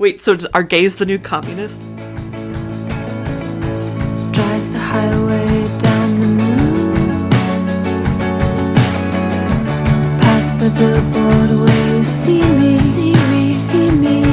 Wait, so are gays the new communists? Drive the highway down the moon, past the billboard where you see me, see me.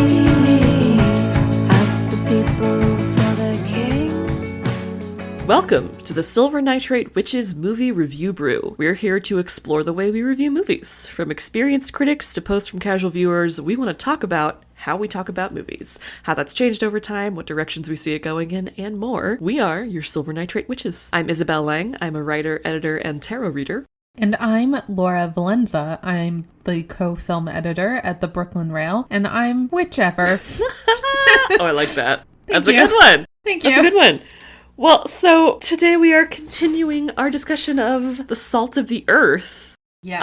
Ask the people for their king. Welcome to the Silver Nitrate Witches movie review brew. We're here to explore the way we review movies. From experienced critics to posts from casual viewers, we want to talk about how we talk about movies, how that's changed over time, what directions we see it going in, and more. We are your Silver Nitrate Witches. I'm Isabelle Lang. I'm a writer, editor, and tarot reader. And I'm Laura Valenza. I'm the co-film editor at the Brooklyn Rail, and I'm whichever. Oh, I like that. That's you. a good one. Thank you. That's a good one. Well, so today we are continuing our discussion of the salt of the earth. Yes.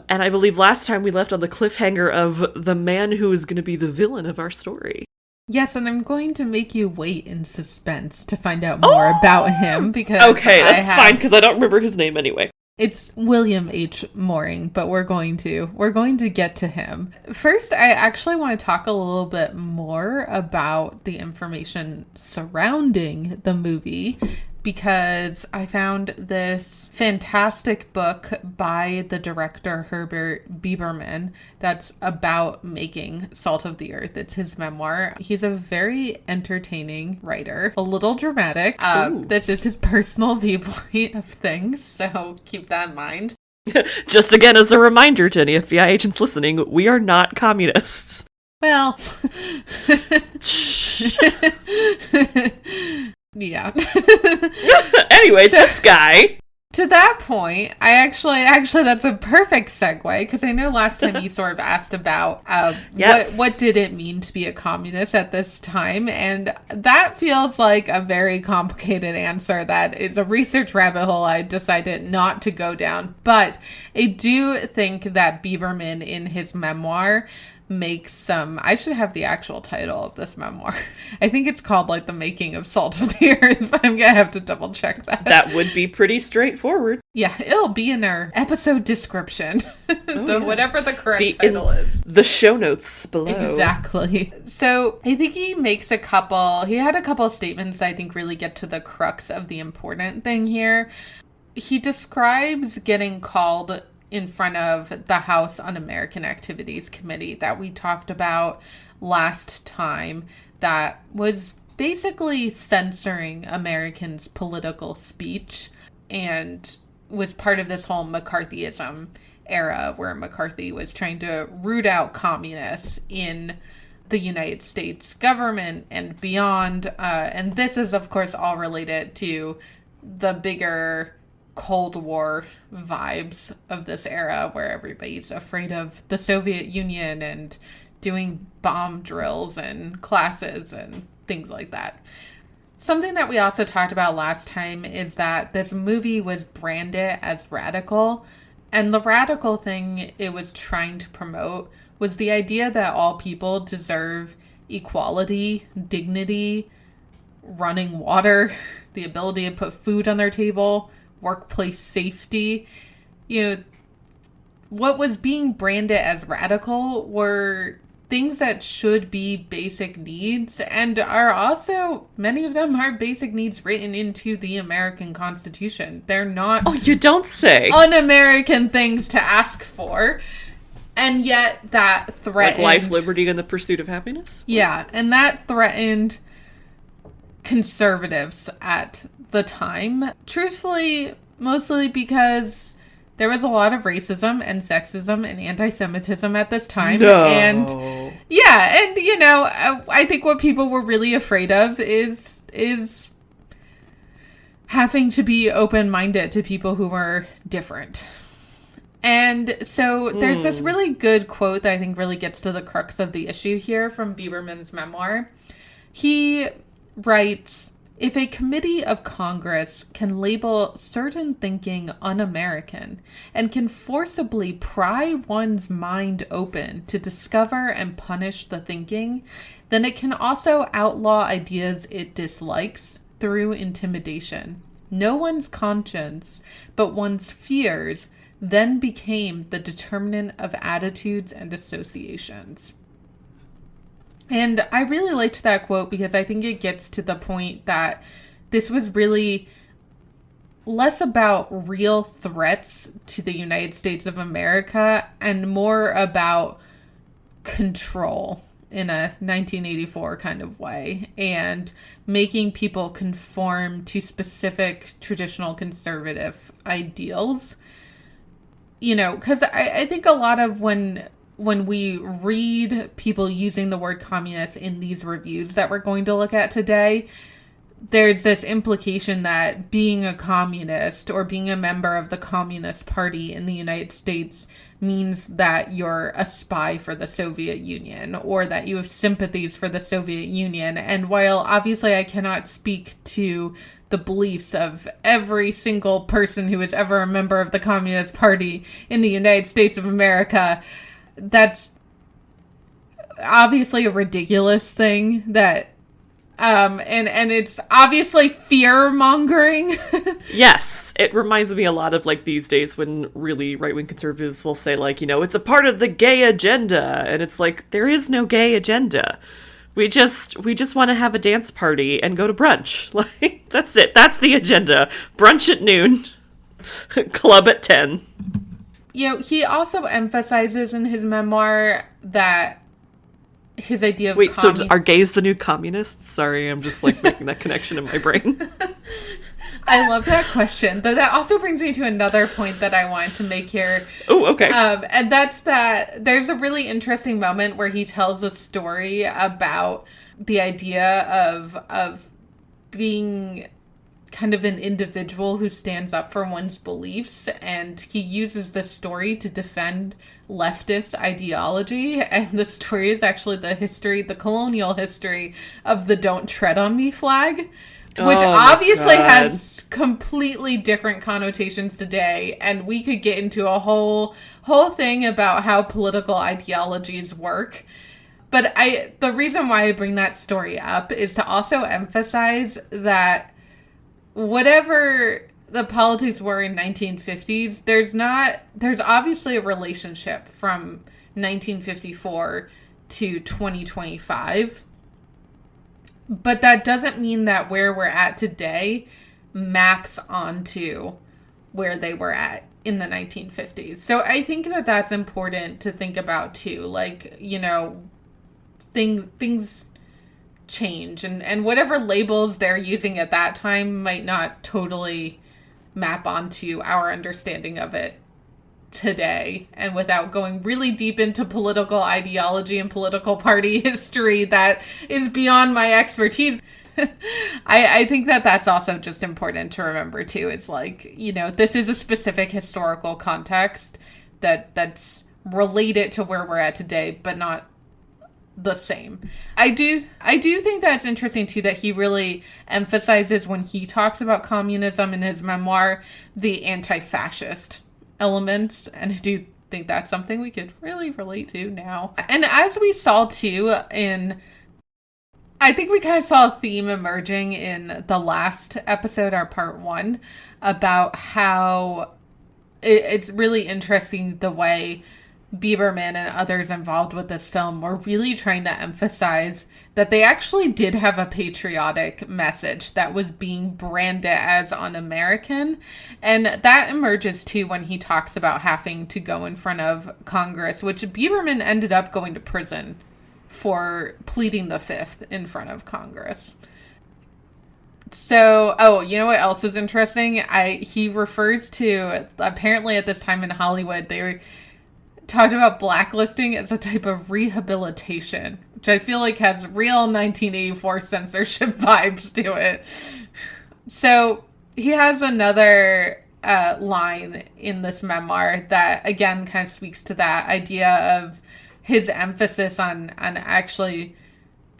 And I believe last time we left on the cliffhanger of the man who is going to be the villain of our story. Yes, and I'm going to make you wait in suspense to find out more about him because that's fine because I don't remember his name anyway. It's William H. Mooring, but we're going to get to him. First, I actually want to talk a little bit more about the information surrounding the movie because I found this fantastic book by the director Herbert Biberman that's about making Salt of the Earth. It's his memoir. He's a very entertaining writer, a little dramatic. This is his personal viewpoint of things, so keep that in mind. Just again as a reminder to any FBI agents listening, we are not communists. Well, yeah. Anyway, this guy. To that point, I actually that's a perfect segue because I know last time you sort of asked about yes. what did it mean to be a communist at this time, and that feels like a very complicated answer that is a research rabbit hole I decided not to go down. But I do think that Biberman in his memoir makes some, I should have the actual title of this memoir. I think it's called like The Making of Salt of the Earth, but I'm gonna have to double check that. That would be pretty straightforward. Yeah, it'll be in our episode description. Whatever the correct title is. The show notes below. Exactly. So I think he had a couple of statements that I think really get to the crux of the important thing here. He describes getting called in front of the House Un-American Activities Committee that we talked about last time that was basically censoring Americans' political speech and was part of this whole McCarthyism era where McCarthy was trying to root out communists in the United States government and beyond. And this is, of course, all related to the bigger Cold War vibes of this era where everybody's afraid of the Soviet Union and doing bomb drills and classes and things like that. Something that we also talked about last time is that this movie was branded as radical, and the radical thing it was trying to promote was the idea that all people deserve equality, dignity, running water, the ability to put food on their table, workplace safety. What was being branded as radical were things that should be basic needs and are also, many of them are basic needs written into the American Constitution. They're not Oh, you don't say. un-American things to ask for. And yet that threatened like life, liberty, and the pursuit of happiness? Yeah, and that threatened conservatives at the time, truthfully, mostly because there was a lot of racism and sexism and anti-Semitism at this time. No. And yeah, and I think what people were really afraid of is having to be open-minded to people who were different. And so there's this really good quote that I think really gets to the crux of the issue here from Biberman's memoir. He writes, "If a committee of Congress can label certain thinking un-American and can forcibly pry one's mind open to discover and punish the thinking, then it can also outlaw ideas it dislikes through intimidation. No one's conscience, but one's fears then became the determinant of attitudes and associations." And I really liked that quote because I think it gets to the point that this was really less about real threats to the United States of America and more about control in a 1984 kind of way, and making people conform to specific traditional conservative ideals. You know, because I think a lot of when we read people using the word communist in these reviews that we're going to look at today, there's this implication that being a communist or being a member of the Communist Party in the United States means that you're a spy for the Soviet Union or that you have sympathies for the Soviet Union. And while obviously I cannot speak to the beliefs of every single person who is ever a member of the Communist Party in the United States of America, that's obviously a ridiculous thing that and it's obviously fear-mongering. Yes, it reminds me a lot of, like, these days when really right-wing conservatives will say, like, you know, it's a part of the gay agenda, and it's like, there is no gay agenda. We just want to have a dance party and go to brunch. Like, that's it. That's the agenda. Brunch at noon, club at 10. You know, he also emphasizes in his memoir that his idea of Wait, so are gays the new communists? Sorry, I'm just, like, making that connection in my brain. I love that question, though that also brings me to another point that I wanted to make here. Oh, okay. And that's that there's a really interesting moment where he tells a story about the idea of being kind of an individual who stands up for one's beliefs, and he uses this story to defend leftist ideology. And the story is actually the colonial history of the "Don't Tread on Me" flag, which obviously has completely different connotations today, and we could get into a whole thing about how political ideologies work. But the reason why I bring that story up is to also emphasize that whatever the politics were in 1950s, there's obviously a relationship from 1954 to 2025. But that doesn't mean that where we're at today maps onto where they were at in the 1950s. So I think that that's important to think about too. Like, you know, things change, and whatever labels they're using at that time might not totally map onto our understanding of it today. And without going really deep into political ideology and political party history that is beyond my expertise, I think that that's also just important to remember too. It's like, you know, this is a specific historical context that's related to where we're at today, but not the same. I do think that's interesting too, that he really emphasizes when he talks about communism in his memoir, the anti-fascist elements. And I do think that's something we could really relate to now. And as we saw too I think we kind of saw a theme emerging in the last episode, our part 1, about how it's really interesting the way Bieberman and others involved with this film were really trying to emphasize that they actually did have a patriotic message that was being branded as un-American. And that emerges too when he talks about having to go in front of Congress, which Bieberman ended up going to prison for pleading the fifth in front of Congress. So, you know what else is interesting? He refers to, apparently at this time in Hollywood, they were talked about blacklisting as a type of rehabilitation, which I feel like has real 1984 censorship vibes to it. So he has another line in this memoir that again kind of speaks to that idea of his emphasis on actually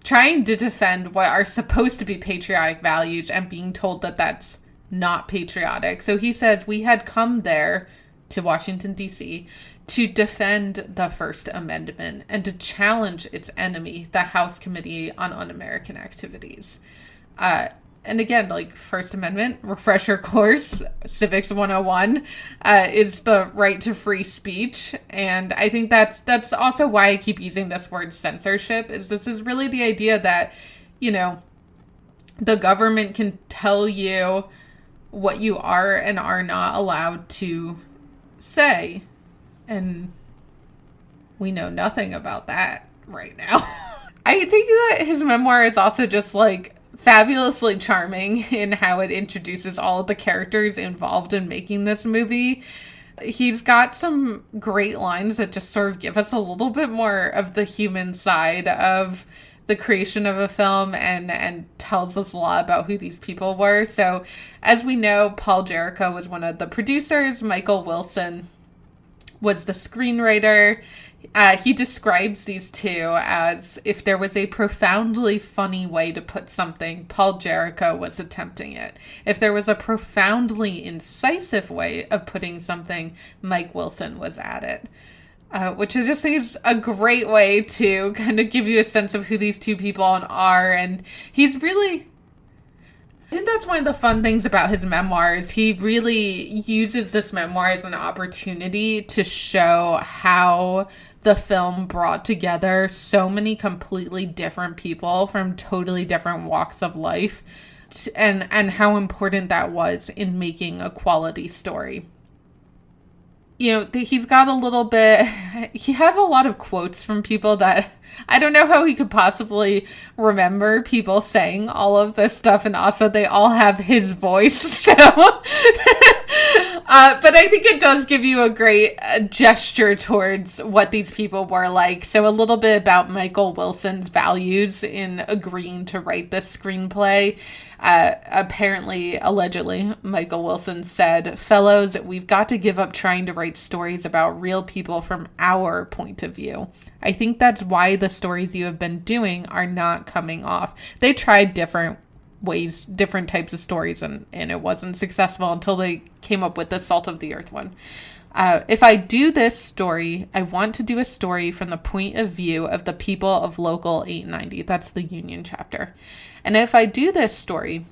trying to defend what are supposed to be patriotic values and being told that that's not patriotic. So he says, "We had come there to Washington, D.C., to defend the First Amendment and to challenge its enemy, the House Committee on Un-American Activities." and again, like First Amendment, refresher course, Civics 101, is the right to free speech. And I think that's also why I keep using this word censorship, is this is really the idea that, you know, the government can tell you what you are and are not allowed to say. And we know nothing about that right now. I think that his memoir is also just like fabulously charming in how it introduces all of the characters involved in making this movie. He's got some great lines that just sort of give us a little bit more of the human side of the creation of a film, and tells us a lot about who these people were. So, as we know, Paul Jericho was one of the producers. Michael Wilson was the screenwriter. He describes these two as, if there was a profoundly funny way to put something, Paul Jericho was attempting it. If there was a profoundly incisive way of putting something, Mike Wilson was at it. Which I just think is a great way to kind of give you a sense of who these two people are. And he's really, I think that's one of the fun things about his memoirs. He really uses this memoir as an opportunity to show how the film brought together so many completely different people from totally different walks of life, and how important that was in making a quality story. You know, he's got a little bit, he has a lot of quotes from people that I don't know how he could possibly remember people saying all of this stuff, and also they all have his voice, so. But I think it does give you a great gesture towards what these people were like. So a little bit about Michael Wilson's values in agreeing to write this screenplay. Allegedly, Michael Wilson said, "Fellows, we've got to give up trying to write stories about real people from our point of view. I think that's why the stories you have been doing are not coming off." They tried different ways, different types of stories, and it wasn't successful until they came up with the Salt of the Earth one. If I do this story, I want to do a story from the point of view of the people of Local 890. That's the Union chapter. And if I do this story,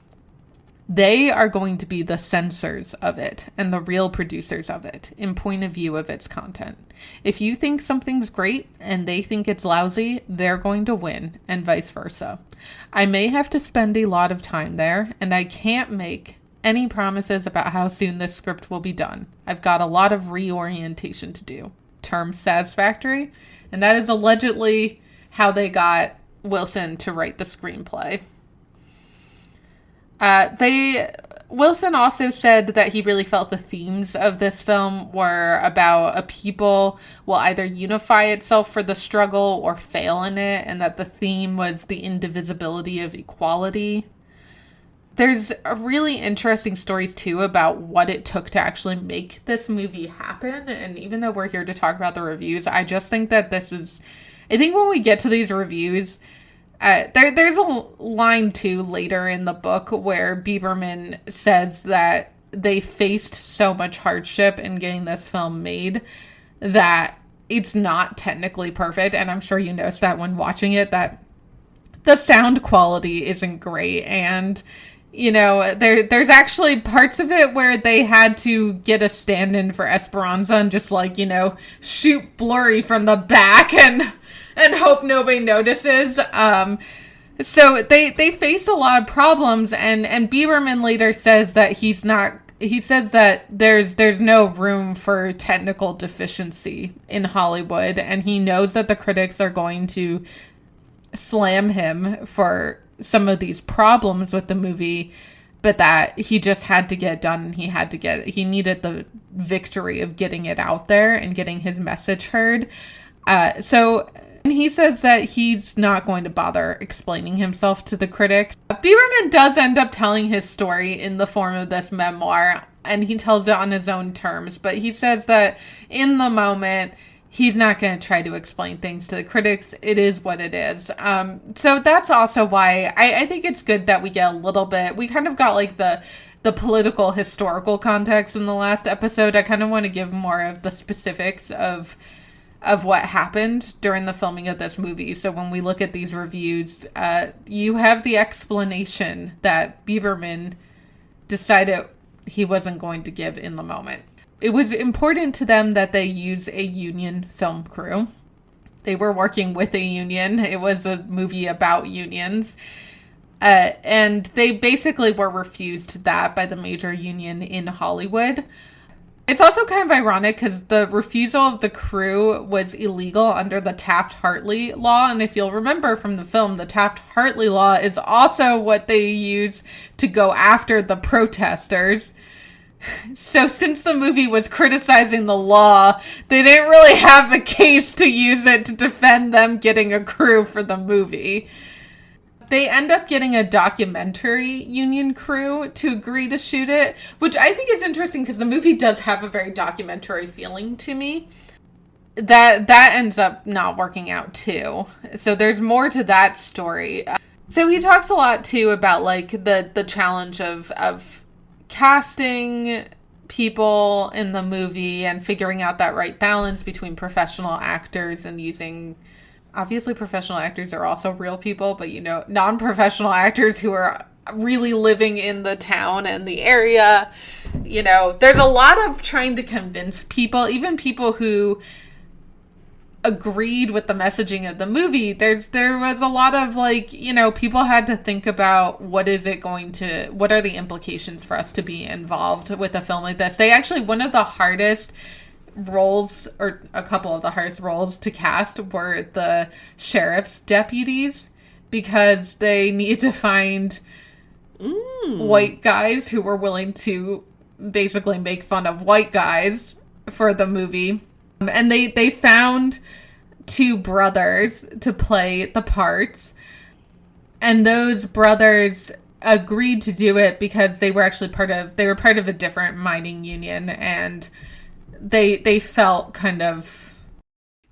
they are going to be the censors of it and the real producers of it in point of view of its content. If you think something's great and they think it's lousy, they're going to win, and vice versa. I may have to spend a lot of time there, and I can't make any promises about how soon this script will be done. I've got a lot of reorientation to do. Term satisfactory? And that is allegedly how they got Wilson to write the screenplay. Wilson also said that he really felt the themes of this film were about a people will either unify itself for the struggle or fail in it, and that the theme was the indivisibility of equality. There's really interesting stories, too, about what it took to actually make this movie happen, and even though we're here to talk about the reviews, I just think that I think when we get to these reviews, there's a line too later in the book where Bieberman says that they faced so much hardship in getting this film made that it's not technically perfect. And I'm sure you noticed that when watching it, that the sound quality isn't great. And, you know, there's actually parts of it where they had to get a stand-in for Esperanza and just, like, you know, shoot blurry from the back and hope nobody notices. So they face a lot of problems, and Bieberman later says that he says that there's no room for technical deficiency in Hollywood, and he knows that the critics are going to slam him for some of these problems with the movie, but that he just had to get it done, and he needed the victory of getting it out there and getting his message heard. And he says that he's not going to bother explaining himself to the critics. Bieberman does end up telling his story in the form of this memoir, and he tells it on his own terms, but he says that in the moment, he's not going to try to explain things to the critics. It is what it is. So that's also why I think it's good that we get a little bit, we kind of got like the political historical context in the last episode. I kind of want to give more of the specifics of of what happened during the filming of this movie. So when we look at these reviews, you have the explanation that Biberman decided he wasn't going to give in the moment. It was important to them that they use a union film crew. They were working with a union. It was a movie about unions. And they basically were refused that by the major union in Hollywood. It's also kind of ironic because the refusal of the crew was illegal under the Taft-Hartley law. And if you'll remember from the film, the Taft-Hartley law is also what they use to go after the protesters. So since the movie was criticizing the law, they didn't really have a case to use it to defend them getting a crew for the movie. They end up getting a documentary union crew to agree to shoot it, which I think is interesting because the movie does have a very documentary feeling to me. That ends up not working out too. So there's more to that story. So he talks a lot too about like the challenge of casting people in the movie and figuring out that right balance between professional actors and using... Obviously, professional actors are also real people, but, you know, non-professional actors who are really living in the town and the area. You know, there's a lot of trying to convince people, even people who agreed with the messaging of the movie. There was a lot of, like, you know, people had to think about what are the implications for us to be involved with a film like this. They actually, one of the hardest roles, or a couple of the hardest roles to cast, were the sheriff's deputies, because they needed to find white guys who were willing to basically make fun of white guys for the movie. And they found two brothers to play the parts, and those brothers agreed to do it because they were actually part of a different mining union, and they felt kind of...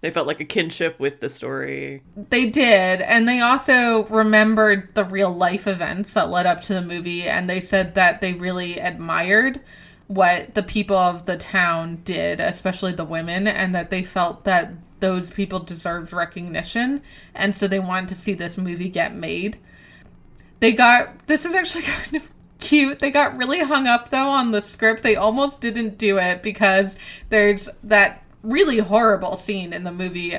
They felt like a kinship with the story. They did, and they also remembered the real life events that led up to the movie, and they said that they really admired what the people of the town did, especially the women, and that they felt that those people deserved recognition, and so they wanted to see this movie get made. This is actually kind of cute. They got really hung up, though, on the script. They almost didn't do it because there's that really horrible scene in the movie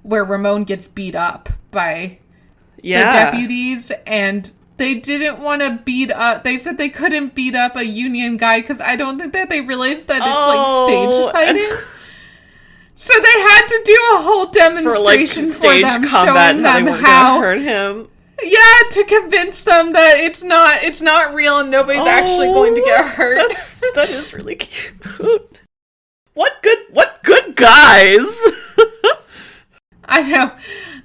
where Ramon gets beat up by the deputies, and they didn't want to beat up... They said they couldn't beat up a union guy because I don't think that they realized that it's like stage fighting. So they had to do a whole demonstration for them, showing them how hurt him. Yeah, to convince them that it's not real and nobody's actually going to get hurt. That is really cute. What good guys. I know.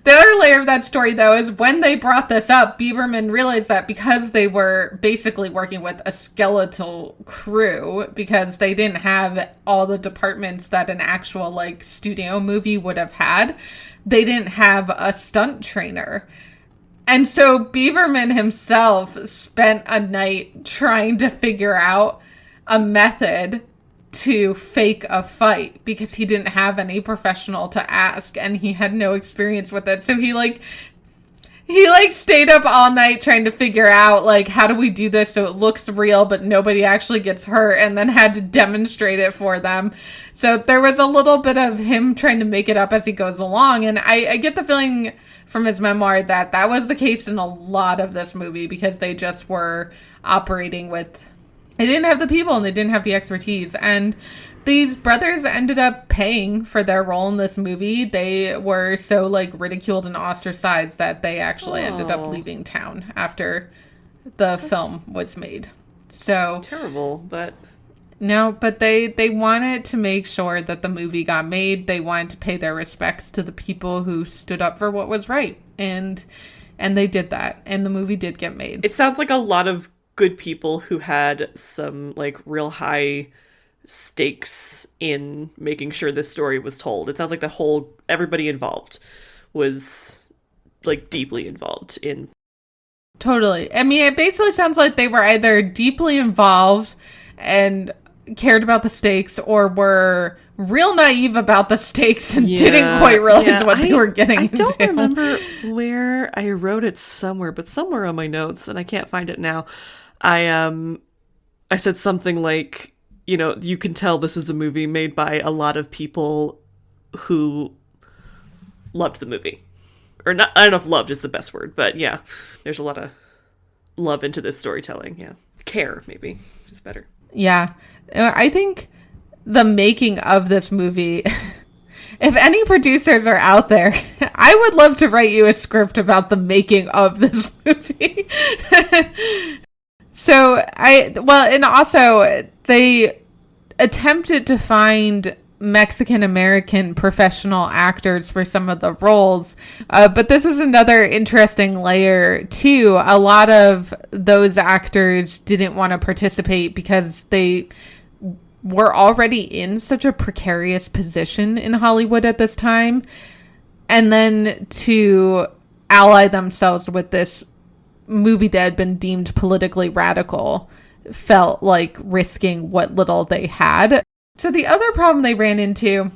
The other layer of that story, though, is when they brought this up, Biberman realized that because they were basically working with a skeletal crew, because they didn't have all the departments that an actual, like, studio movie would have had, they didn't have a stunt trainer. And so Biberman himself spent a night trying to figure out a method to fake a fight because he didn't have any professional to ask and he had no experience with it. So he stayed up all night trying to figure out, like, how do we do this so it looks real but nobody actually gets hurt, and then had to demonstrate it for them. So there was a little bit of him trying to make it up as he goes along, and I get the feeling from his memoir that was the case in a lot of this movie because they just were operating with... They didn't have the people and they didn't have the expertise. And these brothers ended up paying for their role in this movie. They were so, like, ridiculed and ostracized that they actually ended up leaving town after the film was made. So terrible, but... No, but they wanted to make sure that the movie got made. They wanted to pay their respects to the people who stood up for what was right. And they did that. And the movie did get made. It sounds like a lot of good people who had some, like, real high stakes in making sure this story was told. It sounds like everybody involved was, like, deeply involved in... Totally. I mean, it basically sounds like they were either deeply involved and cared about the stakes or were real naive about the stakes and didn't quite realize what they were getting into. I don't remember where I wrote it somewhere, but somewhere on my notes, and I can't find it now. I said something like, you can tell this is a movie made by a lot of people who loved the movie. Or not, I don't know if loved is the best word, but yeah, there's a lot of love into this storytelling. Yeah. Care, maybe, is better. Yeah. I think the making of this movie, if any producers are out there, I would love to write you a script about the making of this movie. And also they attempted to find Mexican-American professional actors for some of the roles. But this is another interesting layer too. A lot of those actors didn't want to participate because they were already in such a precarious position in Hollywood at this time. And then to ally themselves with this movie that had been deemed politically radical felt like risking what little they had. So the other problem they ran into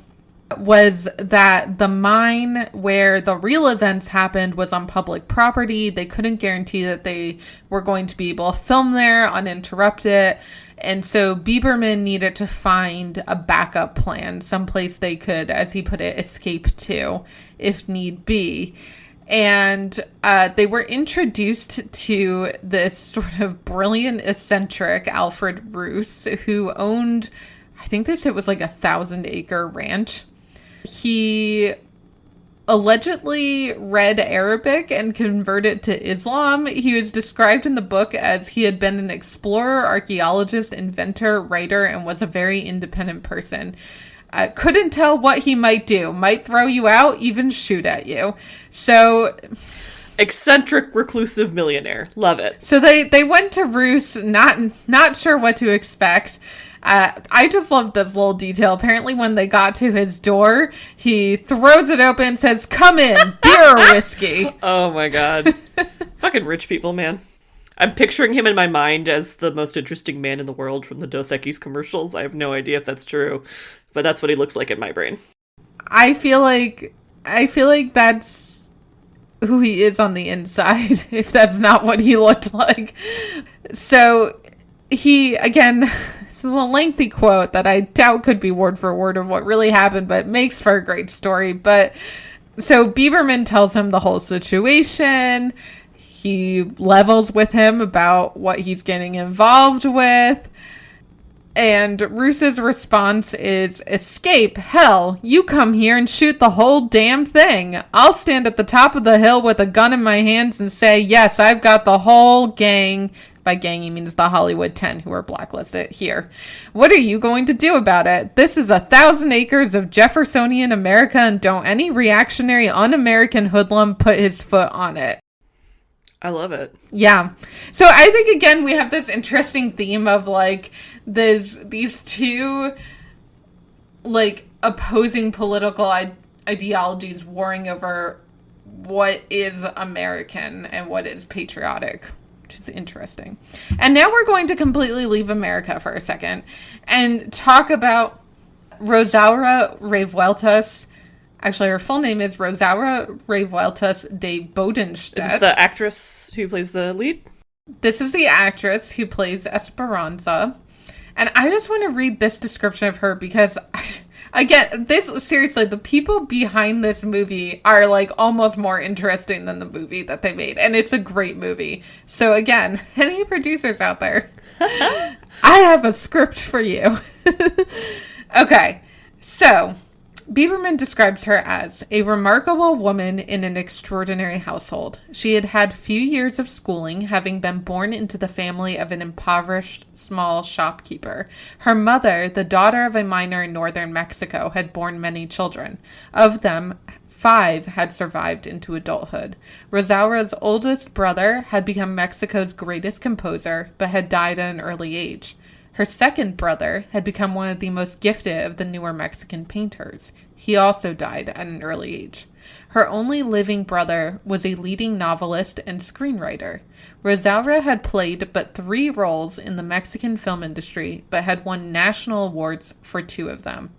was that the mine where the real events happened was on public property. They couldn't guarantee that they were going to be able to film there uninterrupted. And so Bieberman needed to find a backup plan, someplace they could, as he put it, escape to if need be. And they were introduced to this sort of brilliant, eccentric Alfred Roos, who owned, I think they said it was like 1,000-acre ranch. He allegedly read Arabic and converted to Islam. He was described in the book as he had been an explorer, archaeologist, inventor, writer, and was a very independent person. Couldn't tell what he might do. Might throw you out, even shoot at you. So... eccentric, reclusive millionaire. Love it. So they went to Roos, not sure what to expect. I just love this little detail. Apparently when they got to his door, he throws it open and says, "Come in, beer or whiskey." Oh my god. Fucking rich people, man. I'm picturing him in my mind as the most interesting man in the world from the Dos Equis commercials. I have no idea if that's true, but that's what he looks like in my brain. I feel like that's who he is on the inside, if that's not what he looked like. So he, again, this is a lengthy quote that I doubt could be word for word of what really happened, but makes for a great story. But so Bieberman tells him the whole situation. He levels with him about what he's getting involved with. And Roos's response is, "Escape? Hell, you come here and shoot the whole damn thing. I'll stand at the top of the hill with a gun in my hands and say, yes, I've got the whole gang." By gang, he means the Hollywood 10 who are blacklisted here. "What are you going to do about it? This is 1,000 acres of Jeffersonian America, and don't any reactionary un-American hoodlum put his foot on it." I love it. Yeah. So I think, again, we have this interesting theme of, like, these two, like, opposing political ideologies warring over what is American and what is patriotic, which is interesting. And now we're going to completely leave America for a second and talk about Rosaura Revueltas. Actually, her full name is Rosaura Revueltas de Bodenstedt. Is this the actress who plays the lead? This is the actress who plays Esperanza. And I just want to read this description of her because, again, seriously, the people behind this movie are, like, almost more interesting than the movie that they made. And it's a great movie. So, again, any producers out there, I have a script for you. Okay, so Bieberman describes her as a remarkable woman in an extraordinary household. She had had few years of schooling, having been born into the family of an impoverished small shopkeeper. Her mother, the daughter of a miner in northern Mexico, had borne many children. Of them, 5 had survived into adulthood. Rosaura's oldest brother had become Mexico's greatest composer, but had died at an early age. Her second brother had become one of the most gifted of the newer Mexican painters. He also died at an early age. Her only living brother was a leading novelist and screenwriter. Rosaura had played but 3 roles in the Mexican film industry, but had won national awards for 2 of them.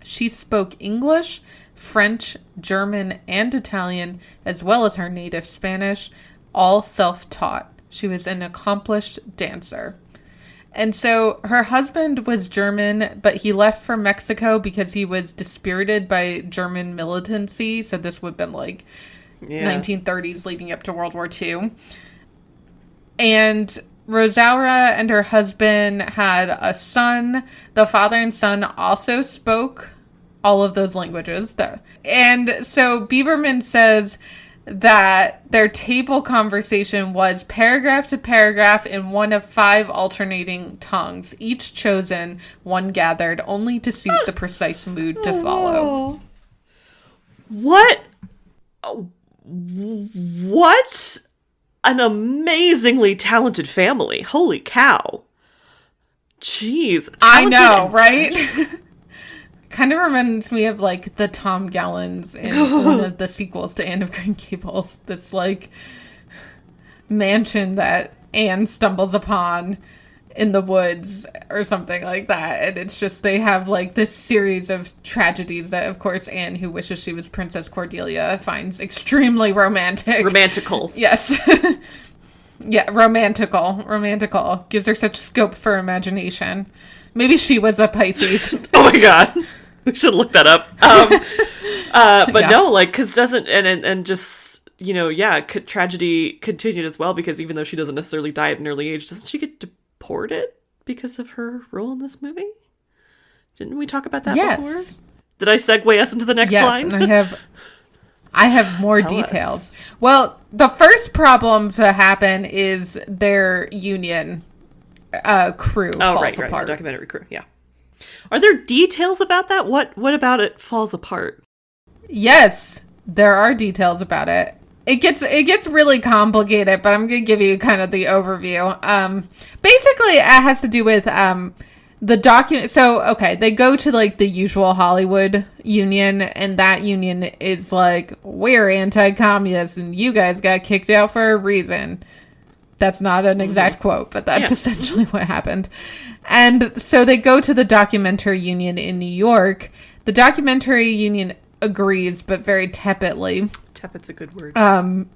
She spoke English, French, German, and Italian, as well as her native Spanish, all self-taught. She was an accomplished dancer. And so her husband was German, but he left for Mexico because he was dispirited by German militancy. So this would have been like 1930s leading up to World War II. And Rosaura and her husband had a son. The father and son also spoke all of those languages. And so Bieberman says that their table conversation was paragraph to paragraph in one of 5 alternating tongues, each chosen, one gathered, only to suit the precise mood to follow. What an amazingly talented family. Holy cow. Jeez. I know, right? Kind of reminds me of, like, the Tom Gallons in one of the sequels to Anne of Green Gables. This, like, mansion that Anne stumbles upon in the woods or something like that. And it's just, they have, like, this series of tragedies that, of course, Anne, who wishes she was Princess Cordelia, finds extremely romantic. Romantical. Yes. Yeah, romantical. Gives her such scope for imagination. Maybe she was a Pisces. Oh my god. We should look that up. But no, like, because doesn't, and just, you know, tragedy continued as well, because even though she doesn't necessarily die at an early age, doesn't she get deported because of her role in this movie? Didn't we talk about that before? Did I segue us into the next line? And I have more Tell details. us. Well, the first problem to happen is their union crew falls apart. Right, the documentary crew, yeah. Are there details about that? What about it falls apart? Yes, there are details about it. It gets really complicated, but I'm going to give you kind of the overview. Basically, it has to do with the document. So, okay, they go to, like, the usual Hollywood union, and that union is like, we're anti-communist, and you guys got kicked out for a reason. That's not an exact quote, but that's essentially what happened. And so they go to the documentary union in New York. The documentary union agrees, but very tepidly. Tepid's a good word.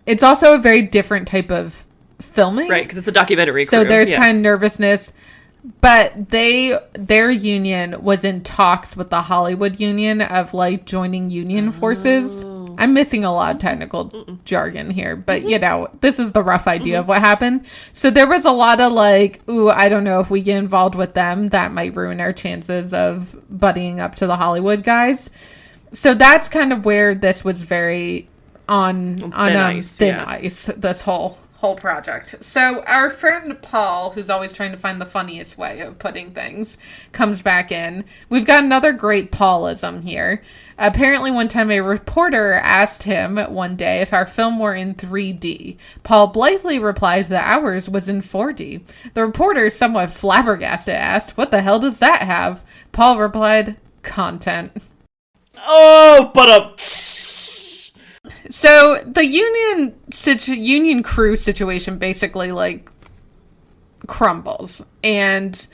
It's also a very different type of filming. Right, because it's a documentary crew. So there's kind of nervousness. But their union was in talks with the Hollywood union of, like, joining union forces. I'm missing a lot of technical jargon here, but, you know, this is the rough idea of what happened. So there was a lot of, like, ooh, I don't know if we get involved with them, that might ruin our chances of buddying up to the Hollywood guys. So that's kind of where this was very on thin ice, this whole project. So our friend Paul, who's always trying to find the funniest way of putting things, comes back in. We've got another great Paulism here. Apparently one time a reporter asked him one day if our film were in 3D. Paul blithely replies that ours was in 4D. The reporter, somewhat flabbergasted, asked, "What the hell does that have?" Paul replied, "Content." Oh, but So the union crew situation basically, like, crumbles, and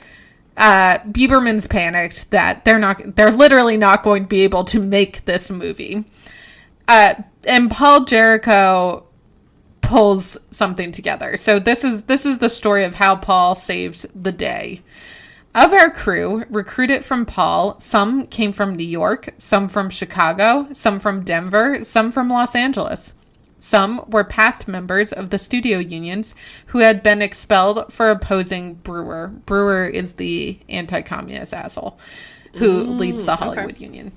Bieberman's panicked that they're literally not going to be able to make this movie. And Paul Jericho pulls something together. So this is the story of how Paul saves the day. Of our crew, recruited from Paul, some came from New York, some from Chicago, some from Denver, some from Los Angeles. Some were past members of the studio unions who had been expelled for opposing Brewer. Brewer is the anti-communist asshole who leads the Hollywood union.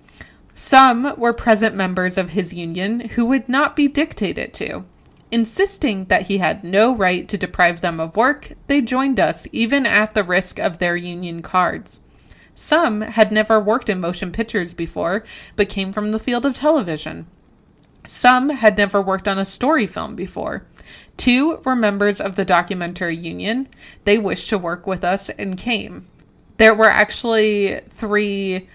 Some were present members of his union who would not be dictated to. Insisting that he had no right to deprive them of work, they joined us, even at the risk of their union cards. Some had never worked in motion pictures before, but came from the field of television. Some had never worked on a story film before. 2 were members of the documentary union. They wished to work with us and came. There were actually 3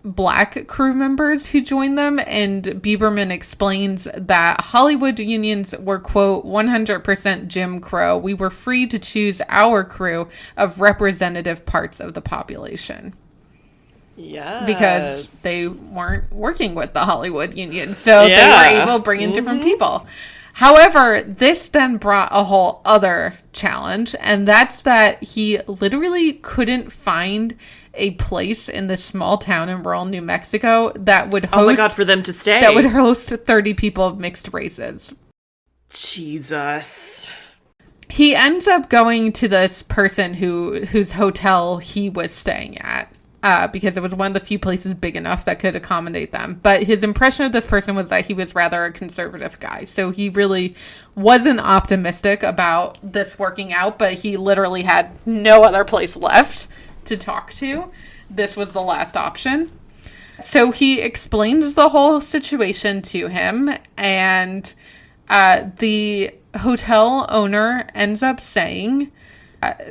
black crew members who joined them, and Bieberman explains that Hollywood unions were, quote, 100% Jim Crow. We were free to choose our crew of representative parts of the population. Yeah. Because they weren't working with the Hollywood union, so they were able to bring in different people. However, this then brought a whole other challenge, and that's that he literally couldn't find a place in this small town in rural New Mexico that would host... Oh my God, for them to stay. That would host 30 people of mixed races. Jesus. He ends up going to this person whose hotel he was staying at. Because it was one of the few places big enough that could accommodate them. But his impression of this person was that he was rather a conservative guy. So he really wasn't optimistic about this working out, but he literally had no other place left to talk to. This was the last option. So he explains the whole situation to him, and the hotel owner ends up saying,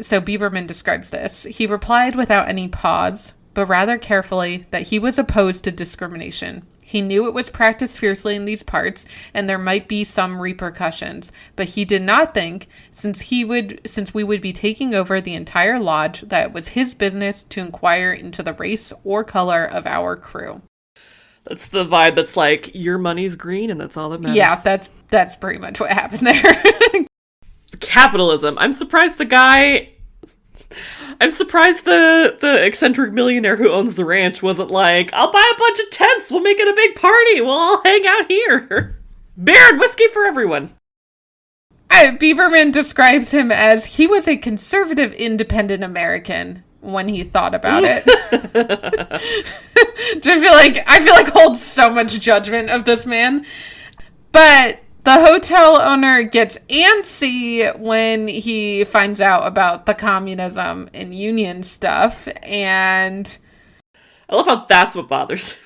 so Bieberman describes this, he replied without any pause, but rather carefully, that he was opposed to discrimination. He knew it was practiced fiercely in these parts, and there might be some repercussions, but he did not think, since we would be taking over the entire lodge, that it was his business to inquire into the race or color of our crew. That's the vibe that's like, your money's green and that's all that matters. Yeah, that's pretty much what happened there. Capitalism. I'm surprised the eccentric millionaire who owns the ranch wasn't like, I'll buy a bunch of tents, we'll make it a big party, we'll all hang out here. Beer and whiskey for everyone. Bieberman describes him as, he was a conservative independent American when he thought about it. I feel like holds so much judgment of this man. But the hotel owner gets antsy when he finds out about the communism and union stuff, and I love how that's what bothers him.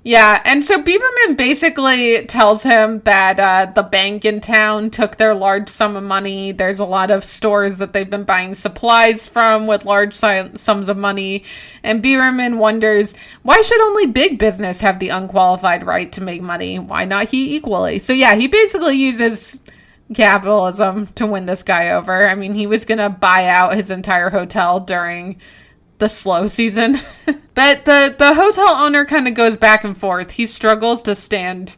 Yeah, and so Bieberman basically tells him that the bank in town took their large sum of money. There's a lot of stores that they've been buying supplies from with large sums of money. And Bieberman wonders, why should only big business have the unqualified right to make money? Why not he equally? So yeah, he basically uses capitalism to win this guy over. I mean, he was going to buy out his entire hotel during the slow season. But the hotel owner kind of goes back and forth. He struggles to stand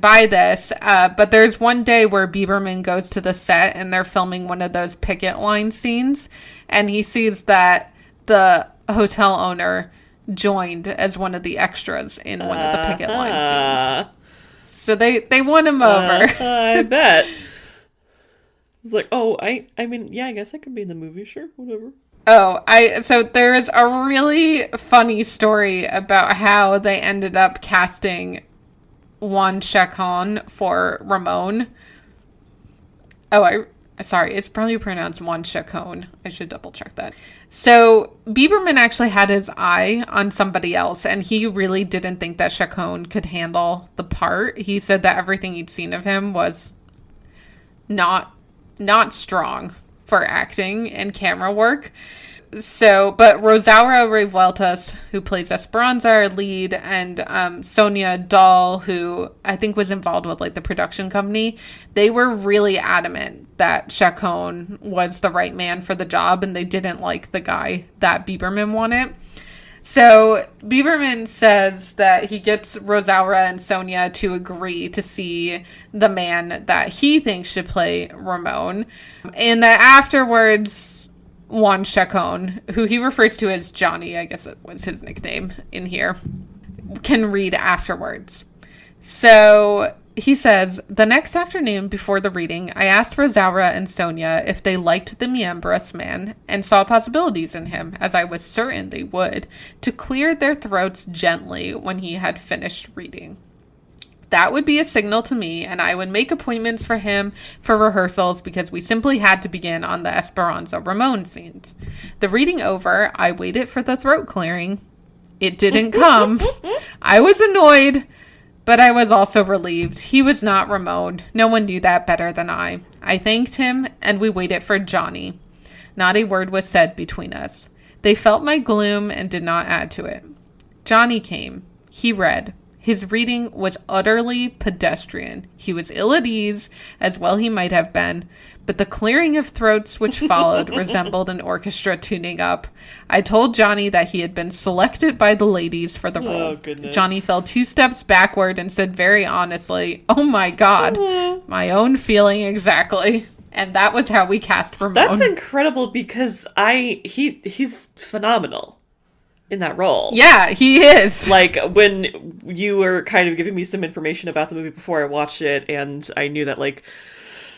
by this. But there's one day where Bieberman goes to the set and they're filming one of those picket line scenes. And he sees that the hotel owner joined as one of the extras in one of the picket line scenes. So they won him over. I bet. It's like, oh, I mean, yeah, I guess I could be in the movie. Sure, whatever. So there is a really funny story about how they ended up casting Juan Chacon for Ramon. Sorry, it's probably pronounced Juan Chacon. I should double check that. So Bieberman actually had his eye on somebody else, and he really didn't think that Chacon could handle the part. He said that everything he'd seen of him was not strong for acting and camera work. So, but Rosaura Revueltas, who plays Esperanza, our lead, and Sonia Dahl, who I think was involved with like the production company, they were really adamant that Chacon was the right man for the job, and they didn't like the guy that Bieberman wanted. So Bieberman says that he gets Rosaura and Sonia to agree to see the man that he thinks should play Ramon, and that afterwards Juan Chacon, who he refers to as Johnny, I guess it was his nickname in here, can read afterwards. So he says, the next afternoon before the reading, I asked Rosaura and Sonia if they liked the Miembros man and saw possibilities in him, as I was certain they would, to clear their throats gently when he had finished reading. That would be a signal to me, and I would make appointments for him for rehearsals because we simply had to begin on the Esperanza Ramon scenes. The reading over, I waited for the throat clearing. It didn't come. I was annoyed, but I was also relieved. He was not Ramon. No one knew that better than I. I thanked him, and we waited for Johnny. Not a word was said between us. They felt my gloom and did not add to it. Johnny came. He read. His reading was utterly pedestrian. He was ill at ease, as well he might have been, but the clearing of throats which followed resembled an orchestra tuning up. I told Johnny that he had been selected by the ladies for the role. Oh, goodness. Johnny fell 2 steps backward and said very honestly, "Oh my God, my own feeling exactly." And that was how we cast Ramon. That's incredible because he's phenomenal in that role. Yeah, he is. Like, when you were kind of giving me some information about the movie before I watched it, and I knew that, like,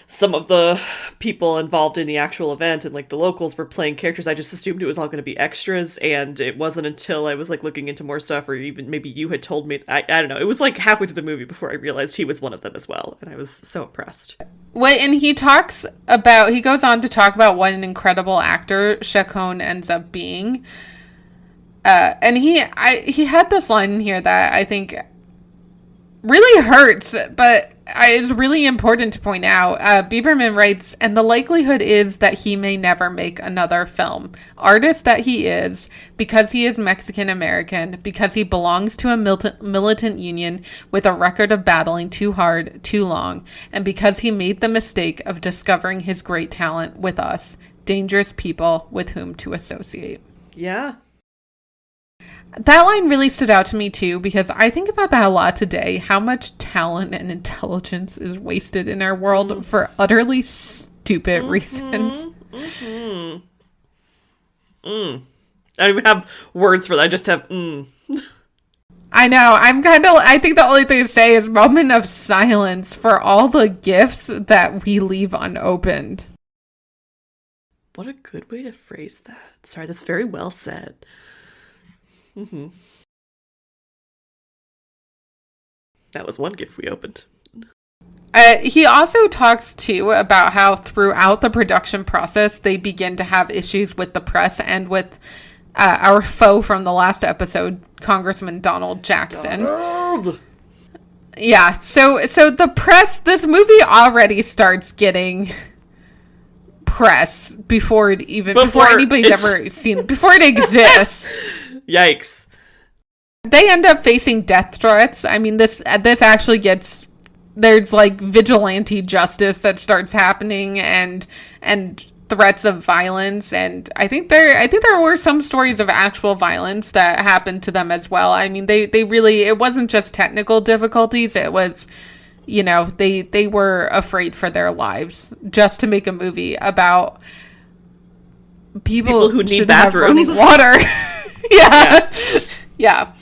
some of the people involved in the actual event and, like, the locals were playing characters, I just assumed it was all going to be extras, and it wasn't until I was, like, looking into more stuff, or even maybe you had told me, I don't know, it was, like, halfway through the movie before I realized he was one of them as well, and I was so impressed. Wait, and he goes on to talk about what an incredible actor Chacon ends up being. And he had this line in here that I think really hurts, but it's really important to point out. Bieberman writes, and the likelihood is that he may never make another film. Artist that he is, because he is Mexican-American, because he belongs to a militant union with a record of battling too hard, too long, and because he made the mistake of discovering his great talent with us, dangerous people with whom to associate. Yeah. That line really stood out to me too, because I think about that a lot today, how much talent and intelligence is wasted in our world for utterly stupid reasons. I don't even have words for that. I just have I know. I think the only thing to say is moment of silence for all the gifts that we leave unopened. What a good way to phrase that. Sorry, that's very well said. That was one gift we opened. He also talks too about how throughout the production process they begin to have issues with the press and with our foe from the last episode, Congressman Donald Jackson. Donald! Yeah, so the press, this movie already starts getting press before anybody's ever seen, before it exists. Yikes. They end up facing death threats. I mean, this actually gets, there's like vigilante justice that starts happening and threats of violence, and I think there were some stories of actual violence that happened to them as well. I mean, they really, it wasn't just technical difficulties, it was, you know, they were afraid for their lives just to make a movie about people who need should bathrooms. have running water. Yeah.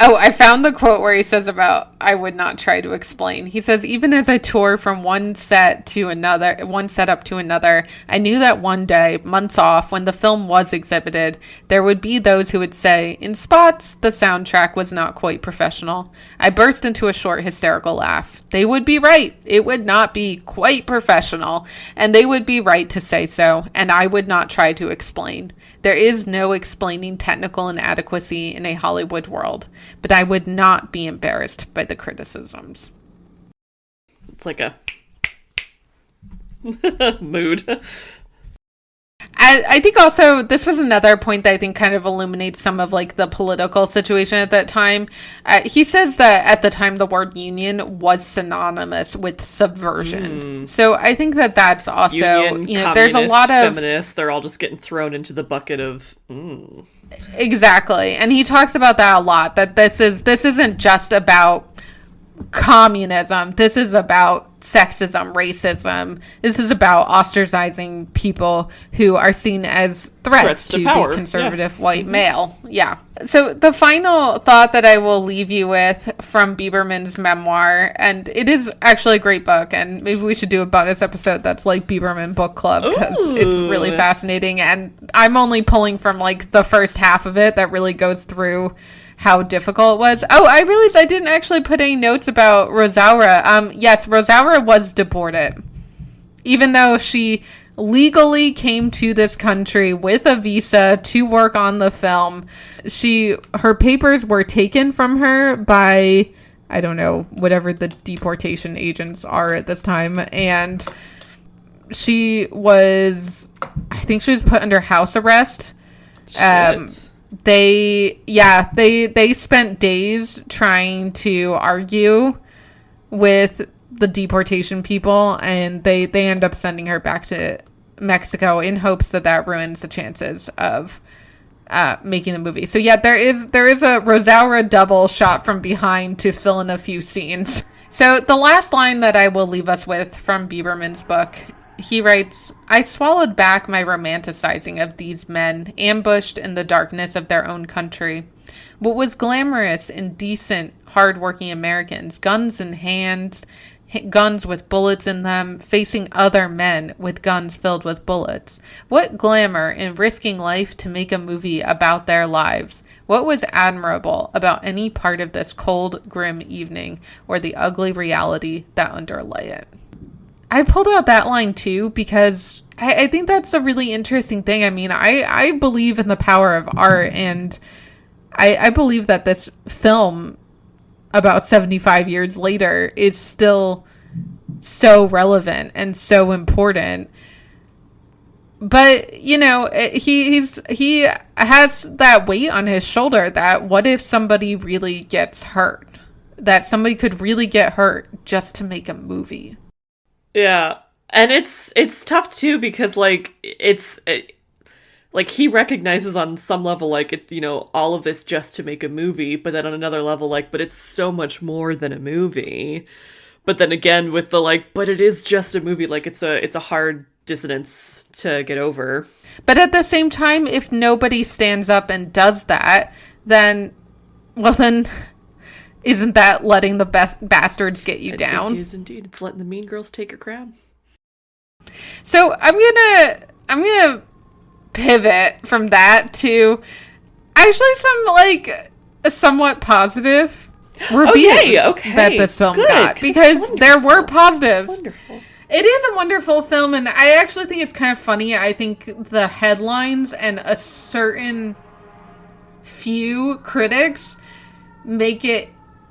Oh, I found the quote where he says about, I would not try to explain. He says, even as I tore from one setup to another, I knew that one day, months off, when the film was exhibited, there would be those who would say, in spots, the soundtrack was not quite professional. I burst into a short hysterical laugh. They would be right. It would not be quite professional, and they would be right to say so, and I would not try to explain. There is no explaining technical inadequacy in a Hollywood world, but I would not be embarrassed by the criticisms. It's like a mood. I think also this was another point that I think kind of illuminates some of like the political situation at that time. He says that at the time the word union was synonymous with subversion. So I think that that's also, Union, you know, there's a lot of feminists, they're all just getting thrown into the bucket of Exactly. And he talks about that a lot, that this isn't just about communism. This is about sexism, racism. This is about ostracizing people who are seen as threats to power. the conservative white male. Yeah. So the final thought that I will leave you with from Bieberman's memoir, and it is actually a great book, and maybe we should do a bonus episode that's like Bieberman Book Club, because it's really fascinating, and I'm only pulling from like the first half of it that really goes through how difficult it was. Oh, I realized I didn't actually put any notes about Rosaura. Yes, Rosaura was deported. Even though she legally came to this country with a visa to work on the film, her papers were taken from her by, I don't know, whatever the deportation agents are at this time, and she was, think she was put under house arrest. Shit. They spent days trying to argue with the deportation people, and they end up sending her back to Mexico in hopes that ruins the chances of making the movie. So yeah, there is a Rosaura double shot from behind to fill in a few scenes. So the last line that I will leave us with from Bieberman's book, he writes, "I swallowed back my romanticizing of these men ambushed in the darkness of their own country. What was glamorous and decent, hardworking Americans, guns in hands, guns with bullets in them, facing other men with guns filled with bullets. What glamour in risking life to make a movie about their lives? What was admirable about any part of this cold, grim evening, or the ugly reality that underlay it?" I pulled out that line too because I think that's a really interesting thing. I mean, I believe in the power of art, and I believe that this film, about 75 years later, is still so relevant and so important. But, you know, he has that weight on his shoulder that what if somebody really gets hurt? That somebody could really get hurt just to make a movie. Yeah. And it's tough too because like like he recognizes on some level like it, you know, all of this just to make a movie, but then on another level like but it's so much more than a movie. But then again with the like but it is just a movie, like it's a hard dissonance to get over. But at the same time, if nobody stands up and does that, then isn't that letting the best bastards get you down? It is indeed. It's letting the mean girls take your crown. So I'm gonna pivot from that to actually some like somewhat positive reviews that this film got, because there were positives. Wonderful. It is a wonderful film, and I actually think it's kind of funny. I think the headlines and a certain few critics make it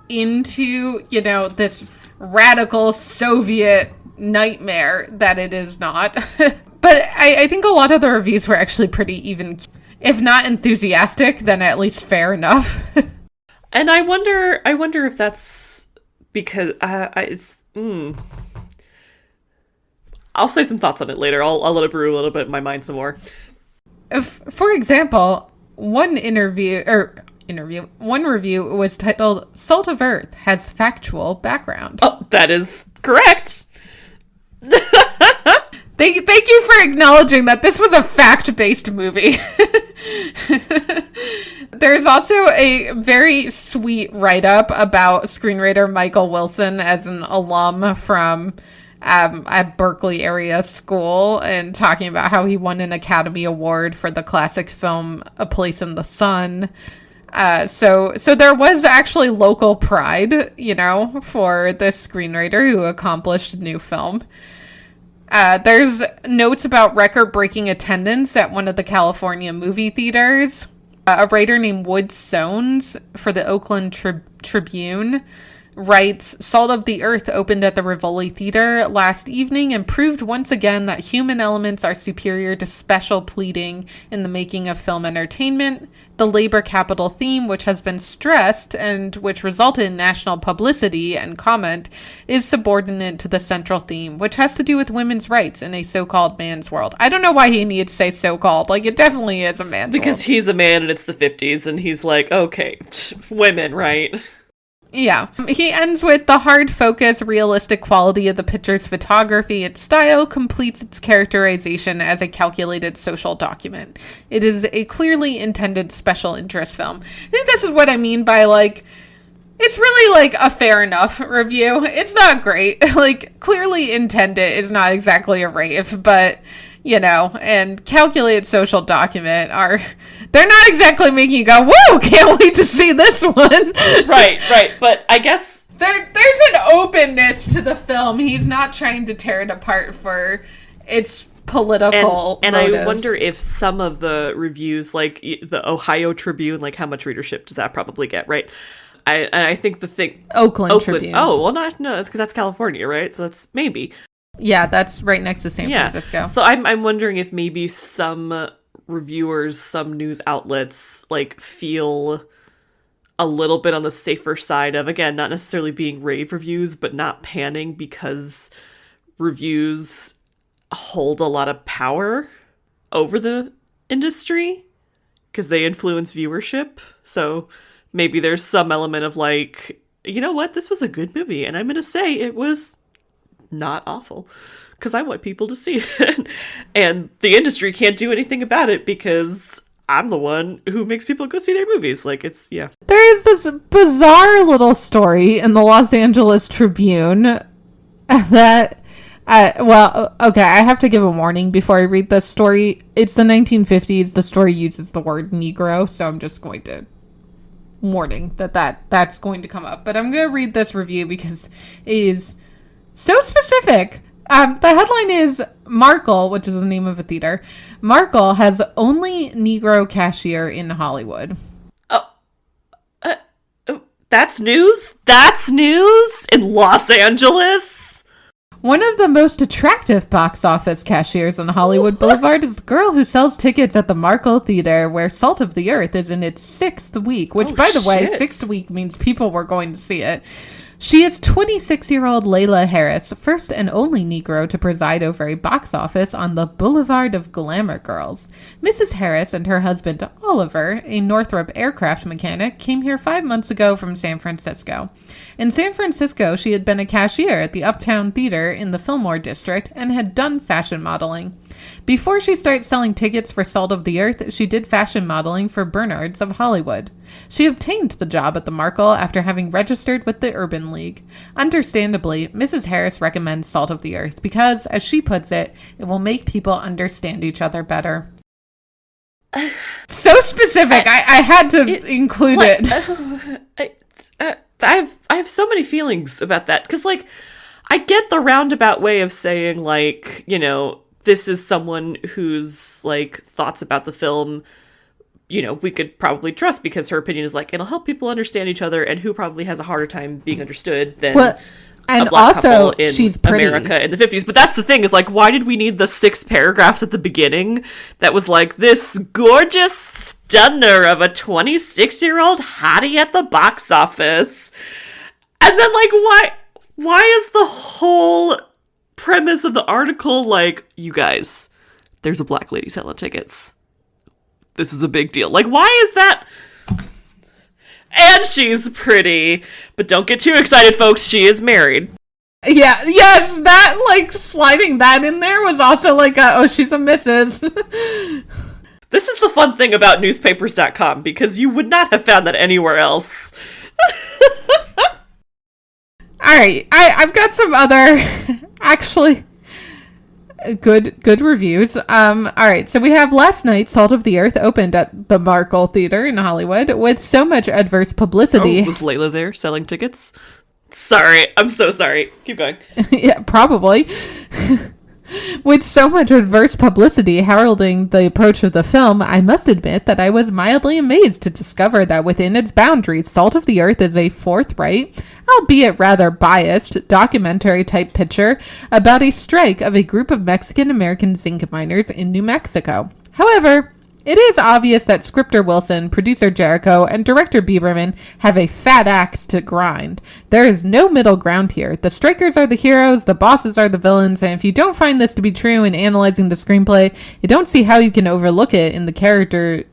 into, you know, this radical Soviet nightmare that it is not. But I think a lot of the reviews were actually pretty even, if not enthusiastic, then at least fair enough. And I wonder if that's because I'll say some thoughts on it later. I'll let it brew a little bit in my mind some more. For example, one review was titled "Salt of Earth has factual background." Oh, that is correct. Thank you for acknowledging that this was a fact-based movie. There's also a very sweet write-up about screenwriter Michael Wilson as an alum from at Berkeley area school, and talking about how he won an Academy Award for the classic film A Place in the Sun. So there was actually local pride, you know, for this screenwriter who accomplished a new film. There's notes about record-breaking attendance at one of the California movie theaters. A writer named Wood Sones for the Oakland Tribune writes, "Salt of the Earth opened at the Rivoli Theater last evening and proved once again that human elements are superior to special pleading in the making of film entertainment. The labor capital theme, which has been stressed and which resulted in national publicity and comment, is subordinate to the central theme, which has to do with women's rights in a so-called man's world." I don't know why he needs to say so-called. Like, it definitely is a man's world. Because he's a man and it's the 50s and he's like, okay, women, right? Yeah. He ends with, "The hard focus, realistic quality of the picture's photography and style completes its characterization as a calculated social document. It is a clearly intended special interest film." I think this is what I mean by, like, it's really, like, a fair enough review. It's not great. Like, clearly intended is not exactly a rave, but, you know, and calculated social document they're not exactly making you go, "Woo, can't wait to see this one." Right. But I guess there's an openness to the film. He's not trying to tear it apart for its political and motives. I wonder if some of the reviews, like the Ohio Tribune, like how much readership does that probably get, right? I think the thing... Oakland Tribune. Oh, well, no, it's because that's California, right? So that's maybe. Yeah, that's right next to San Francisco. So I'm wondering if maybe some reviewers, some news outlets, like, feel a little bit on the safer side of, again, not necessarily being rave reviews, but not panning, because reviews hold a lot of power over the industry because they influence viewership. So maybe there's some element of like, you know what, this was a good movie, and I'm going to say it was not awful because I want people to see it. And the industry can't do anything about it because I'm the one who makes people go see their movies. Like, it's, yeah. There's this bizarre little story in the Los Angeles Tribune that, okay, I have to give a warning before I read this story. It's the 1950s. The story uses the word Negro, so I'm just going to warning that's going to come up. But I'm going to read this review because it is so specific. The headline is Markle, which is the name of a theater. Markle has only Negro cashier in Hollywood. That's news? That's news in Los Angeles? One of the most attractive box office cashiers on Hollywood Boulevard is the girl who sells tickets at the Markle Theater, where Salt of the Earth is in its 6th week, which, by the way, 6th week means people were going to see it. She is 26-year-old Layla Harris, first and only Negro to preside over a box office on the Boulevard of Glamour Girls. Mrs. Harris and her husband, Oliver, a Northrop aircraft mechanic, came here 5 months ago from San Francisco. In San Francisco, she had been a cashier at the Uptown Theater in the Fillmore district and had done fashion modeling. Before she started selling tickets for Salt of the Earth, she did fashion modeling for Bernard's of Hollywood. She obtained the job at the Markle after having registered with the Urban League. Understandably, Mrs. Harris recommends Salt of the Earth because, as she puts it, it will make people understand each other better. So specific. I had to include it. I have so many feelings about that because, like, I get the roundabout way of saying, like, you know, this is someone whose, like, thoughts about the film, you know, we could probably trust because her opinion is like, it'll help people understand each other, and who probably has a harder time being understood than and a black also couple in she's pretty. America in the 50s. But that's the thing, is like, why did we need the 6 paragraphs at the beginning that was like, this gorgeous stunner of a 26-year-old hottie at the box office? And then, like, why is the whole premise of the article like, you guys, there's a black lady selling tickets, this is a big deal? Like, why is that? And she's pretty, but don't get too excited, folks, she is married. Yeah, yes, that, like, sliding that in there was also like, she's a missus. This is the fun thing about newspapers.com, because you would not have found that anywhere else. All right, I've got some other, actually, good reviews. All right, so we have last night, Salt of the Earth opened at the Markle Theater in Hollywood with so much adverse publicity. Oh, was Layla there selling tickets? Sorry, I'm so sorry. Keep going. Yeah, probably. With so much adverse publicity heralding the approach of the film, I must admit that I was mildly amazed to discover that within its boundaries, Salt of the Earth is a forthright, albeit rather biased, documentary-type picture about a strike of a group of Mexican-American zinc miners in New Mexico. However, it is obvious that scripter Wilson, producer Jericho, and director Bieberman have a fat axe to grind. There is no middle ground here. The strikers are the heroes, the bosses are the villains, and if you don't find this to be true in analyzing the screenplay, you don't see how you can overlook it in the character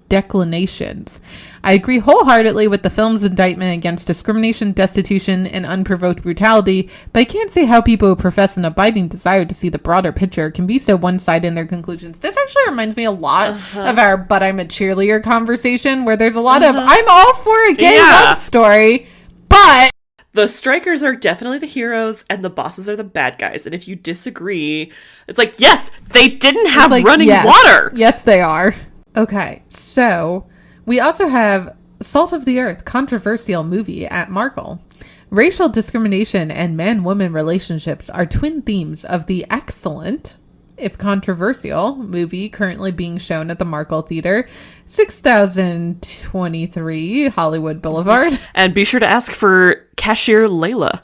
declinations. I agree wholeheartedly with the film's indictment against discrimination, destitution, and unprovoked brutality, but I can't see how people who profess an abiding desire to see the broader picture can be so one-sided in their conclusions. This actually reminds me a lot of our "but I'm a cheerleader" conversation, where there's a lot of, I'm all for a gay love story, but... The strikers are definitely the heroes, and the bosses are the bad guys. And if you disagree, it's like, yes, they didn't have running water. Yes, they are. Okay, so... we also have Salt of the Earth, controversial movie at Markle. Racial discrimination and man-woman relationships are twin themes of the excellent, if controversial, movie currently being shown at the Markle Theater, 6023 Hollywood Boulevard. And be sure to ask for cashier Layla.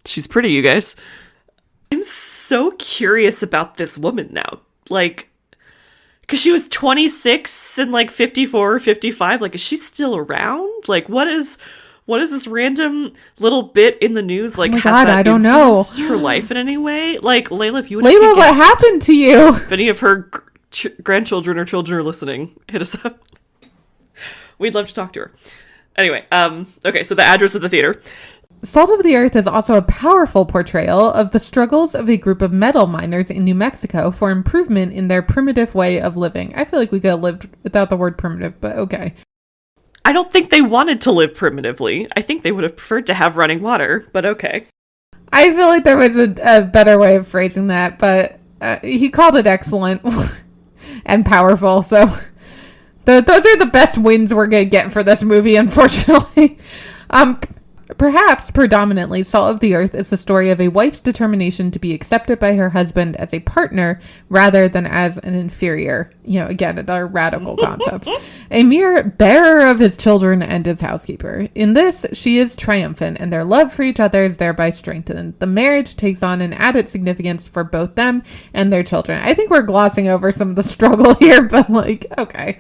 She's pretty, you guys. I'm so curious about this woman now. Like, because she was 26 and like 54 or 55. Like, is she still around? Like, what is this random little bit in the news? Like, oh my has God, that I don't know. influenced her life in any way? Like, Layla, if you would Layla, what happened to you? If any of her grandchildren or children are listening, hit us up. We'd love to talk to her. Anyway, okay, so the address of the theater. Salt of the Earth is also a powerful portrayal of the struggles of a group of metal miners in New Mexico for improvement in their primitive way of living. I feel like we could have lived without the word primitive, but okay. I don't think they wanted to live primitively. I think they would have preferred to have running water, but okay. I feel like there was a better way of phrasing that, but he called it excellent and powerful, so those are the best wins we're going to get for this movie, unfortunately. Perhaps predominantly, Salt of the Earth is the story of a wife's determination to be accepted by her husband as a partner rather than as an inferior. You know, again, another radical concept. A mere bearer of his children and his housekeeper. In this, she is triumphant, and their love for each other is thereby strengthened. The marriage takes on an added significance for both them and their children. I think we're glossing over some of the struggle here, but like, okay.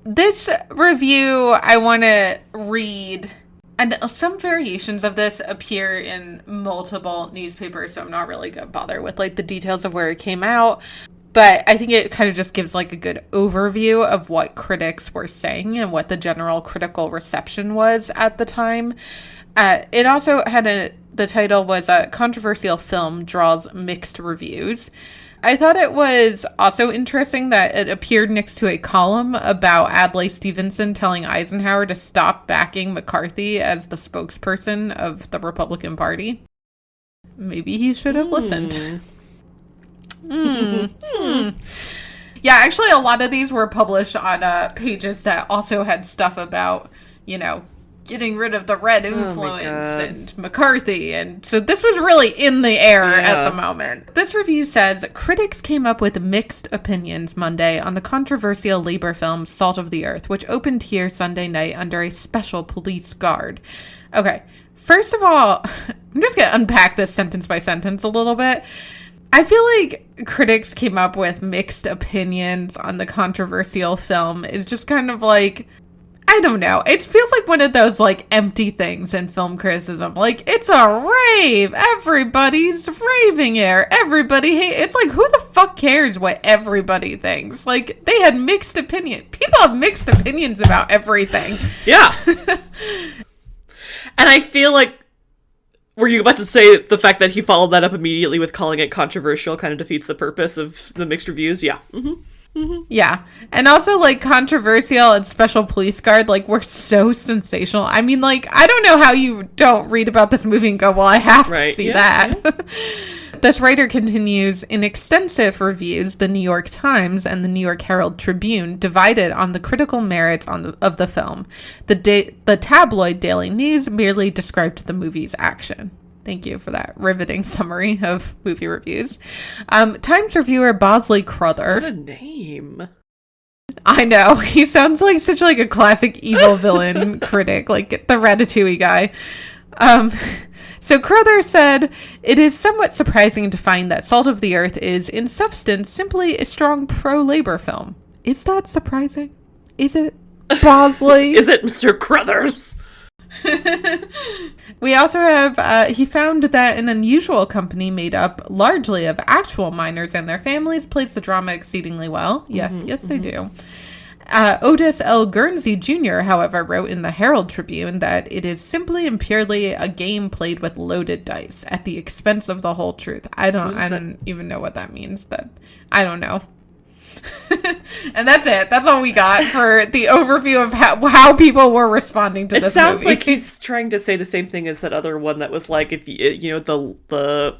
This review I want to read. And some variations of this appear in multiple newspapers, so I'm not really going to bother with, like, the details of where it came out. But I think it kind of just gives, like, a good overview of what critics were saying and what the general critical reception was at the time. It also had the title was a controversial film draws mixed reviews. I thought it was also interesting that it appeared next to a column about Adlai Stevenson telling Eisenhower to stop backing McCarthy as the spokesperson of the Republican Party. Maybe he should have listened. Yeah, actually, a lot of these were published on pages that also had stuff about, you know, getting rid of the red influence and McCarthy. And so this was really in the air at the moment. This review says, critics came up with mixed opinions Monday on the controversial labor film Salt of the Earth, which opened here Sunday night under a special police guard. Okay, first of all, I'm just going to unpack this sentence by sentence a little bit. I feel like critics came up with mixed opinions on the controversial film is just kind of like, I don't know. It feels like one of those, like, empty things in film criticism. Like, it's a rave. Everybody's raving here. Everybody hates. It's like, who the fuck cares what everybody thinks? Like, they had mixed opinions. People have mixed opinions about everything. Yeah. And I feel like, were you about to say the fact that he followed that up immediately with calling it controversial kind of defeats the purpose of the mixed reviews? Yeah. Mm-hmm. Mm-hmm. Yeah. And also, like, controversial and special police guard, like, were so sensational. I mean, like, I don't know how you don't read about this movie and go, well, I have to see that. Yeah. This writer continues, in extensive reviews, the New York Times and the New York Herald Tribune divided on the critical merits of the film. The tabloid Daily News merely described the movie's action. Thank you for that riveting summary of movie reviews. Times reviewer Bosley Crowther. What a name. I know. He sounds like such like a classic evil villain critic, like the Ratatouille guy. So Crowther said, it is somewhat surprising to find that Salt of the Earth is, in substance, simply a strong pro-labor film. Is that surprising? Is it, Bosley? Is it, Mr. Crothers? We also have, he found that an unusual company made up largely of actual miners and their families plays the drama exceedingly well. Yes, they do. Otis L. Guernsey Jr., however, wrote in the Herald Tribune that it is simply and purely a game played with loaded dice at the expense of the whole truth. I don't even know what that means. I don't know. And that's it. That's all we got for the overview of how people were responding to this movie. It sounds like he's trying to say the same thing as that other one that was like, if you know, the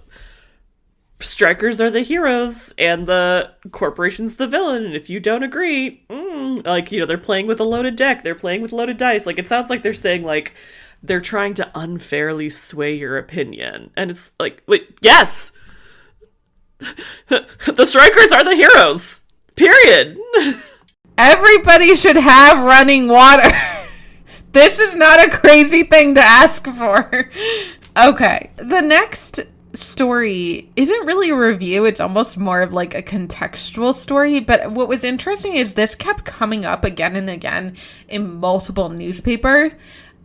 strikers are the heroes and the corporation's the villain, and if you don't agree, like, you know, they're playing with a loaded deck, they're playing with loaded dice. Like, it sounds like they're saying, like, they're trying to unfairly sway your opinion. And it's like, wait, yes! The strikers are the heroes! Period! Everybody should have running water. This is not a crazy thing to ask for. Okay, the next story isn't really a review. It's almost more of like a contextual story. But what was interesting is this kept coming up again and again in multiple newspapers,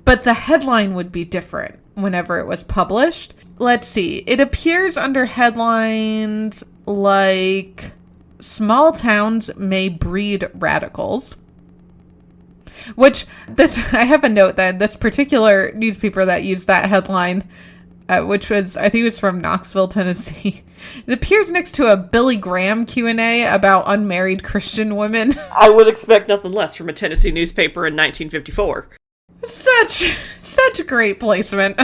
but the headline would be different whenever it was published. Let's see. It appears under headlines like small towns may breed radicals. Which I have a note that this particular newspaper that used that headline, which was, I think it was from Knoxville, Tennessee. It appears next to a Billy Graham Q&A about unmarried Christian women. I would expect nothing less from a Tennessee newspaper in 1954. Such great placement.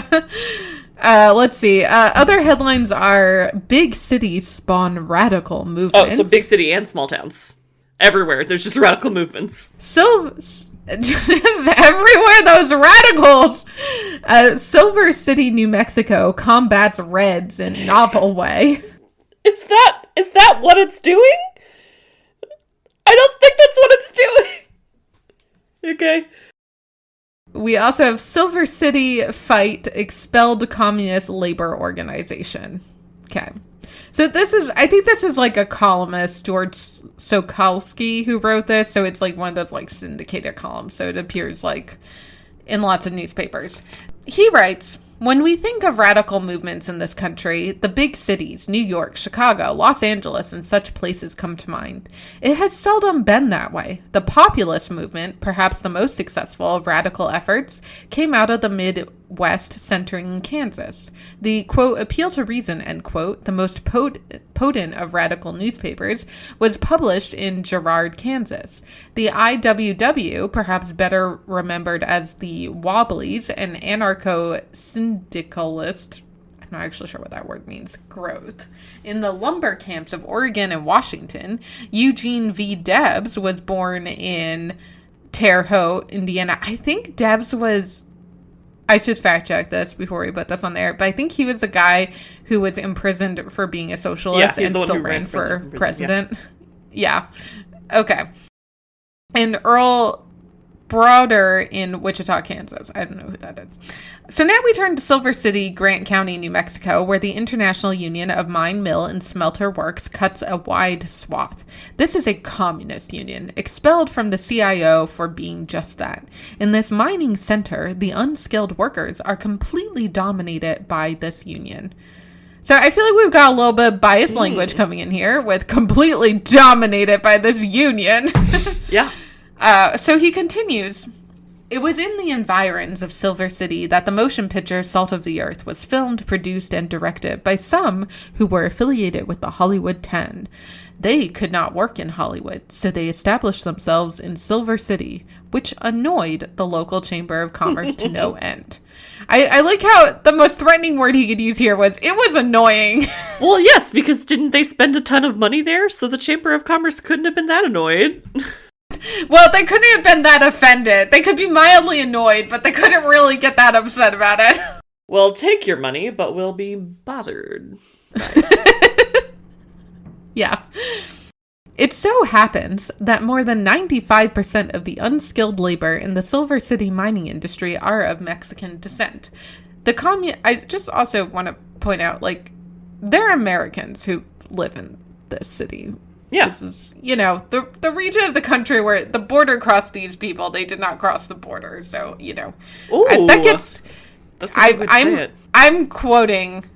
Let's see. Other headlines are big cities spawn radical movements. Oh, so big city and small towns. Everywhere. There's just radical movements. Just everywhere, those radicals. Silver City, New Mexico combats Reds in novel way. Is that what it's doing? I don't think that's what it's doing. Okay. We also have Silver City fight expelled communist labor organization. Okay. So I think this is like a columnist, George Sokolsky, who wrote this. So it's like one of those like syndicated columns. So it appears like in lots of newspapers. He writes, when we think of radical movements in this country, the big cities, New York, Chicago, Los Angeles, and such places come to mind. It has seldom been that way. The populist movement, perhaps the most successful of radical efforts, came out of the Midwest, centering in Kansas. The, quote, appeal to reason, end quote, the most potent of radical newspapers, was published in Girard, Kansas. The IWW, perhaps better remembered as the Wobblies, an anarcho-syndicalist, I'm not actually sure what that word means, growth. In the lumber camps of Oregon and Washington, Eugene V. Debs was born in Terre Haute, Indiana. I think Debs was... I should fact check this before we put this on there, but I think he was the guy who was imprisoned for being a socialist and still ran for president. Yeah. Okay. And Earl Browder in Wichita, Kansas. I don't know who that is. So now we turn to Silver City, Grant County, New Mexico, where the International Union of Mine, Mill, and Smelter Works cuts a wide swath. This is a communist union, expelled from the CIO for being just that. In this mining center, the unskilled workers are completely dominated by this union. So I feel like we've got a little bit of biased language coming in here with completely dominated by this union. Yeah. So he continues. It was in the environs of Silver City that the motion picture Salt of the Earth was filmed, produced, and directed by some who were affiliated with the Hollywood 10. They could not work in Hollywood, so they established themselves in Silver City, which annoyed the local Chamber of Commerce to no end. I like how the most threatening word he could use here was, it was annoying. Well, yes, because didn't they spend a ton of money there? So the Chamber of Commerce couldn't have been that annoyed. Well, they couldn't have been that offended. They could be mildly annoyed, but they couldn't really get that upset about it. We'll take your money, but we'll be bothered. Yeah. It so happens that more than 95% of the unskilled labor in the Silver City mining industry are of Mexican descent. I just also want to point out, like, there are Americans who live in this city. Yeah. This is, the region of the country where the border crossed these people. They did not cross the border. So, Ooh, that gets... That's a good way to say it. I'm quoting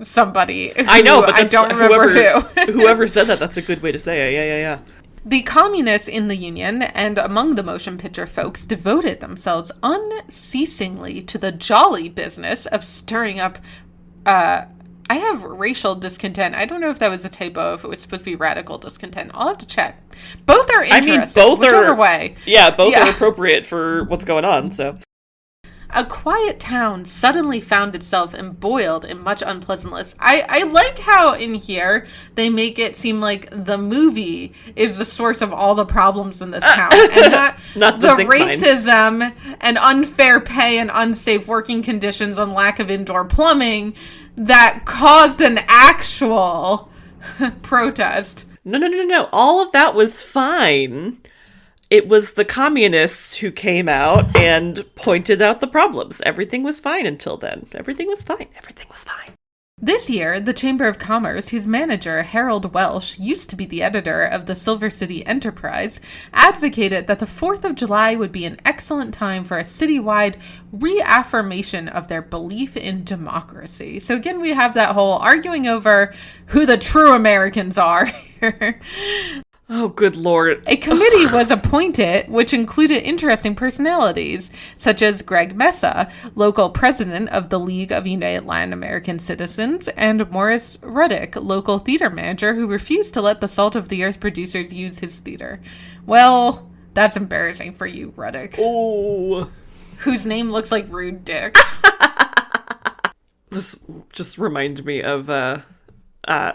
somebody who, I know, but I don't remember who. Whoever said that, that's a good way to say it. Yeah. The communists in the Union and among the motion picture folks devoted themselves unceasingly to the jolly business of stirring up... I have racial discontent. I don't know if that was a typo, if it was supposed to be radical discontent. I'll have to check. Both are interesting, whichever way. Yeah, both are appropriate for what's going on, so... A quiet town suddenly found itself embroiled in much unpleasantness. I like how in here they make it seem like the movie is the source of all the problems in this town. And not the racism and unfair pay and unsafe working conditions and lack of indoor plumbing that caused an actual protest. No. All of that was fine. It was the communists who came out and pointed out the problems. Everything was fine until then. Everything was fine. This year, the Chamber of Commerce, whose manager, Harold Welsh, used to be the editor of the Silver City Enterprise, advocated that the 4th of July would be an excellent time for a citywide reaffirmation of their belief in democracy. So again, we have that whole arguing over who the true Americans are here. Oh, good Lord. A committee was appointed, which included interesting personalities, such as Greg Mesa, local president of the League of United Latin American Citizens, and Morris Ruddick, local theater manager who refused to let the Salt of the Earth producers use his theater. Well, that's embarrassing for you, Ruddick. Oh. Whose name looks like Rude Dick. This just reminded me of,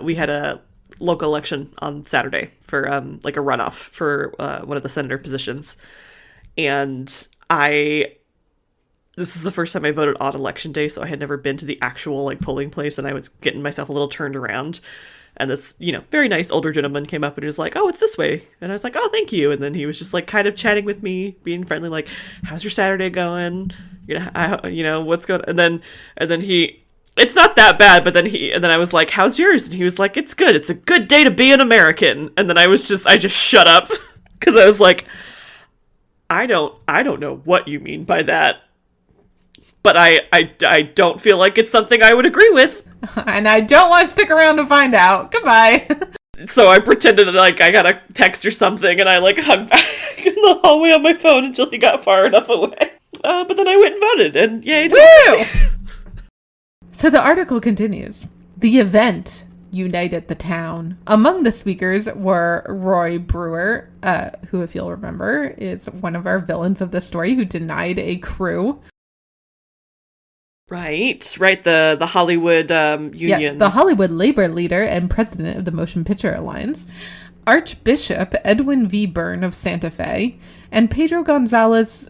we had a local election on Saturday for like a runoff for one of the senator positions, and this is the first time I voted on election day, so I had never been to the actual like polling place, and I was getting myself a little turned around, and this very nice older gentleman came up and he was like, "Oh, it's this way," and I was like, "Oh, thank you," and then he was just like kind of chatting with me, being friendly, like, "How's your Saturday going? What's going?" And then he, "It's not that bad," but then I was like, "How's yours?" And he was like, "It's good. It's a good day to be an American." And then I just shut up because I was like, I don't know what you mean by that, but I don't feel like it's something I would agree with. And I don't want to stick around to find out. Goodbye. So I pretended like I got a text or something, and I like hung back in the hallway on my phone until he got far enough away. But then I went and voted, and yay, democracy. So the article continues. The event united the town. Among the speakers were Roy Brewer, who, if you'll remember, is one of our villains of the story who denied a crew. Right. The Hollywood union. Yes, the Hollywood labor leader and president of the Motion Picture Alliance. Archbishop Edwin V. Byrne of Santa Fe, and Pedro Gonzalez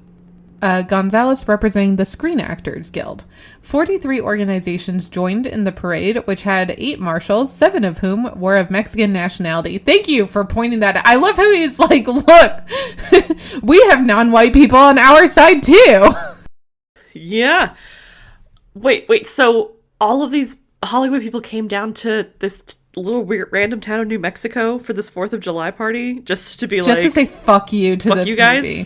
representing the Screen Actors Guild. 43 organizations joined in the parade, which had 8 marshals, 7 of whom were of Mexican nationality. Thank you for pointing that out. I love how he's like, look, we have non-white people on our side too. Yeah. Wait, so all of these Hollywood people came down to this little weird random town of New Mexico for this 4th of July party just to be just to say fuck you to this you guys movie.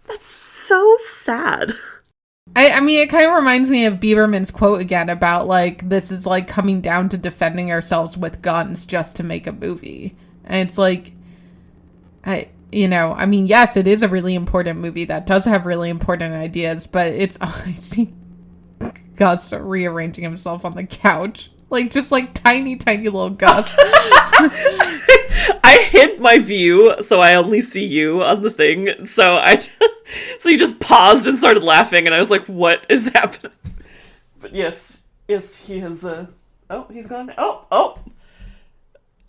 That's so sad. I mean, it kind of reminds me of Bieberman's quote again about, like, this is like coming down to defending ourselves with guns just to make a movie. And it's like, I mean, yes, it is a really important movie that does have really important ideas, but I see Gus rearranging himself on the couch. Like, just like tiny little Gus. I hid my view, so I only see you on the thing. So he just paused and started laughing, and I was like, "What is happening?" But yes, he has. He's gone. Oh,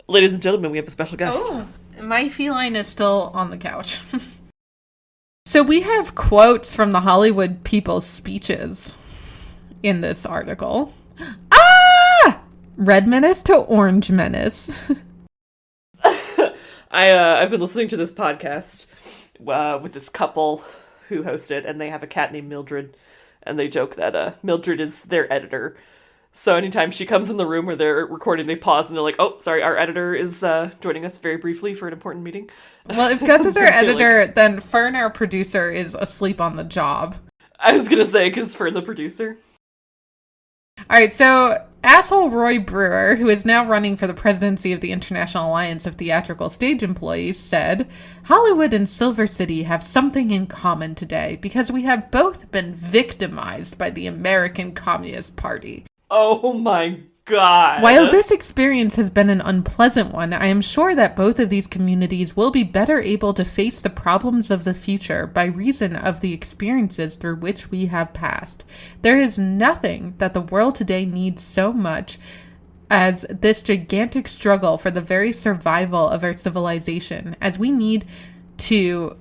ladies and gentlemen, we have a special guest. Oh, my feline is still on the couch. So we have quotes from the Hollywood people's speeches in this article. Red Menace to Orange Menace. I've been listening to this podcast with this couple who host it, and they have a cat named Mildred, and they joke that Mildred is their editor. So anytime she comes in the room where they're recording, they pause and they're like, "Oh, sorry, our editor is joining us very briefly for an important meeting." Well, if Gus is our editor, then Fern, our producer, is asleep on the job. I was gonna say, because Fern, the producer. All right, so asshole Roy Brewer, who is now running for the presidency of the International Alliance of Theatrical Stage Employees, said, "Hollywood and Silver City have something in common today because we have both been victimized by the American Communist Party." Oh my God. While this experience has been an unpleasant one, I am sure that both of these communities will be better able to face the problems of the future by reason of the experiences through which we have passed. There is nothing that the world today needs so much as this gigantic struggle for the very survival of our civilization, as we need to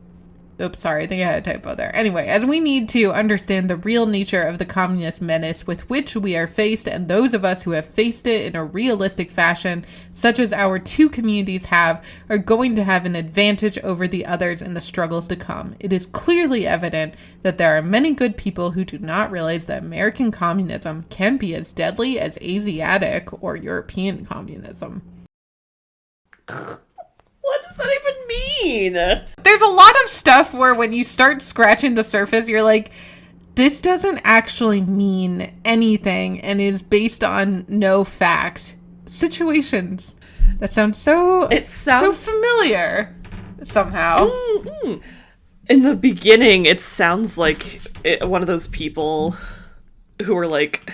Oops, sorry, I think I had a typo there. Anyway, as we need to understand the real nature of the communist menace with which we are faced, and those of us who have faced it in a realistic fashion, such as our two communities have, are going to have an advantage over the others in the struggles to come. It is clearly evident that there are many good people who do not realize that American communism can be as deadly as Asiatic or European communism. What does that even mean? There's a lot of stuff where when you start scratching the surface, you're like, this doesn't actually mean anything and is based on no fact. Situations that sound so familiar somehow. Mm-hmm. In the beginning, it sounds like one of those people who are like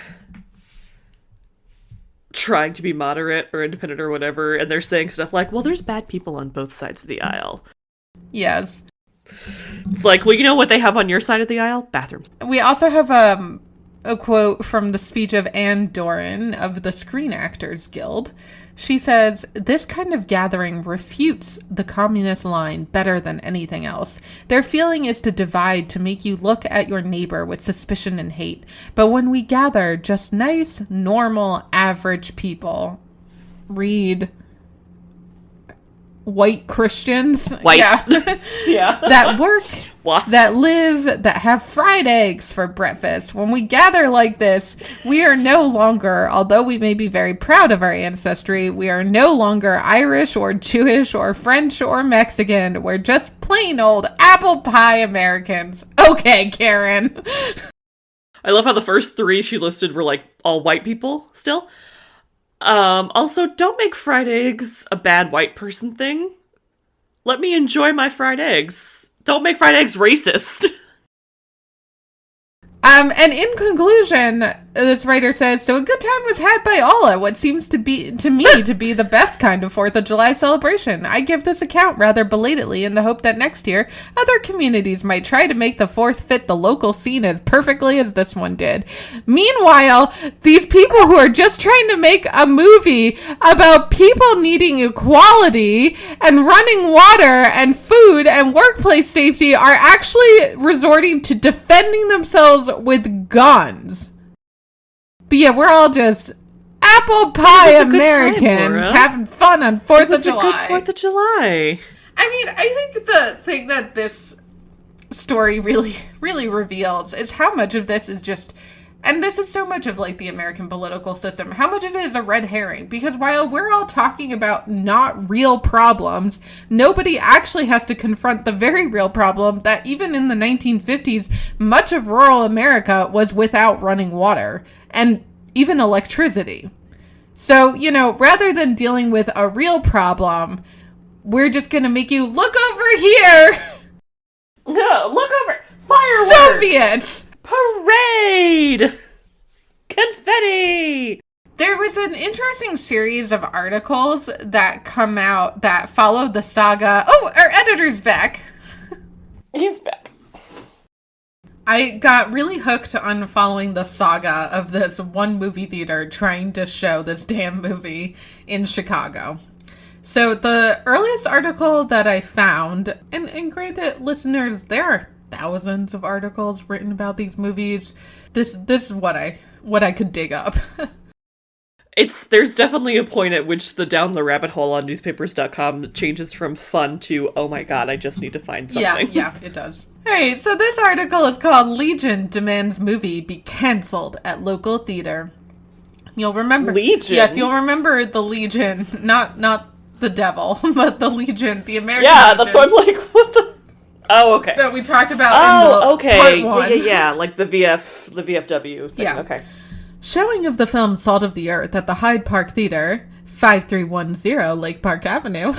trying to be moderate or independent or whatever, and they're saying stuff like, well, there's bad people on both sides of the aisle. Yes. It's like, well, you know what they have on your side of the aisle? Bathrooms. We also have a quote from the speech of Anne Doran of the Screen Actors Guild. She says, "This kind of gathering refutes the communist line better than anything else. Their feeling is to divide, to make you look at your neighbor with suspicion and hate. But when we gather just nice, normal, average people," read white Christians. White. Yeah. Yeah. That work, Wasps. that live, that have fried eggs for breakfast. When we gather like this, we are no longer, although we may be very proud of our ancestry, we are no longer Irish or Jewish or French or Mexican. We're just plain old apple pie Americans. Okay, Karen. I love how the first three she listed were like all white people still. Also, don't make fried eggs a bad white person thing. Let me enjoy my fried eggs. Don't make fried eggs racist. And in conclusion, this writer says, so a good time was had by all at what seems to me to be the best kind of 4th of July celebration. I give this account rather belatedly in the hope that next year, other communities might try to make the 4th fit the local scene as perfectly as this one did. Meanwhile, these people who are just trying to make a movie about people needing equality and running water and food and workplace safety are actually resorting to defending themselves with guns. But yeah, we're all just apple pie Americans having fun on 4th of July. A good 4th of July. I mean, I think the thing that this story really, really reveals is how much of this is just, and this is so much of like the American political system, how much of it is a red herring. Because while we're all talking about not real problems, nobody actually has to confront the very real problem that even in the 1950s, much of rural America was without running water and even electricity. So, you know, rather than dealing with a real problem, we're just going to make you look over here. No, look over. Fireworks. Soviets. Parade. Confetti. There was an interesting series of articles that come out that followed the saga. Oh, our editor's back. He's back. I got really hooked on following the saga of this one movie theater trying to show this damn movie in Chicago. So the earliest article that I found, and granted, listeners, there are thousands of articles written about these movies. This is what I could dig up. There's definitely a point at which the down the rabbit hole on newspapers.com changes from fun to, oh my god, I just need to find something. Yeah, it does. Alright, so this article is called Legion Demands Movie Be Cancelled at Local Theater. You'll remember... Legion? Yes, you'll remember the Legion, not the devil, but the Legion, the American Yeah, Legion. that's why I'm like, what the... Oh, okay. That we talked about in the okay. part 1. Yeah, like the VFW thing. Yeah. Okay. Showing of the film Salt of the Earth at the Hyde Park Theater, 5310 Lake Park Avenue.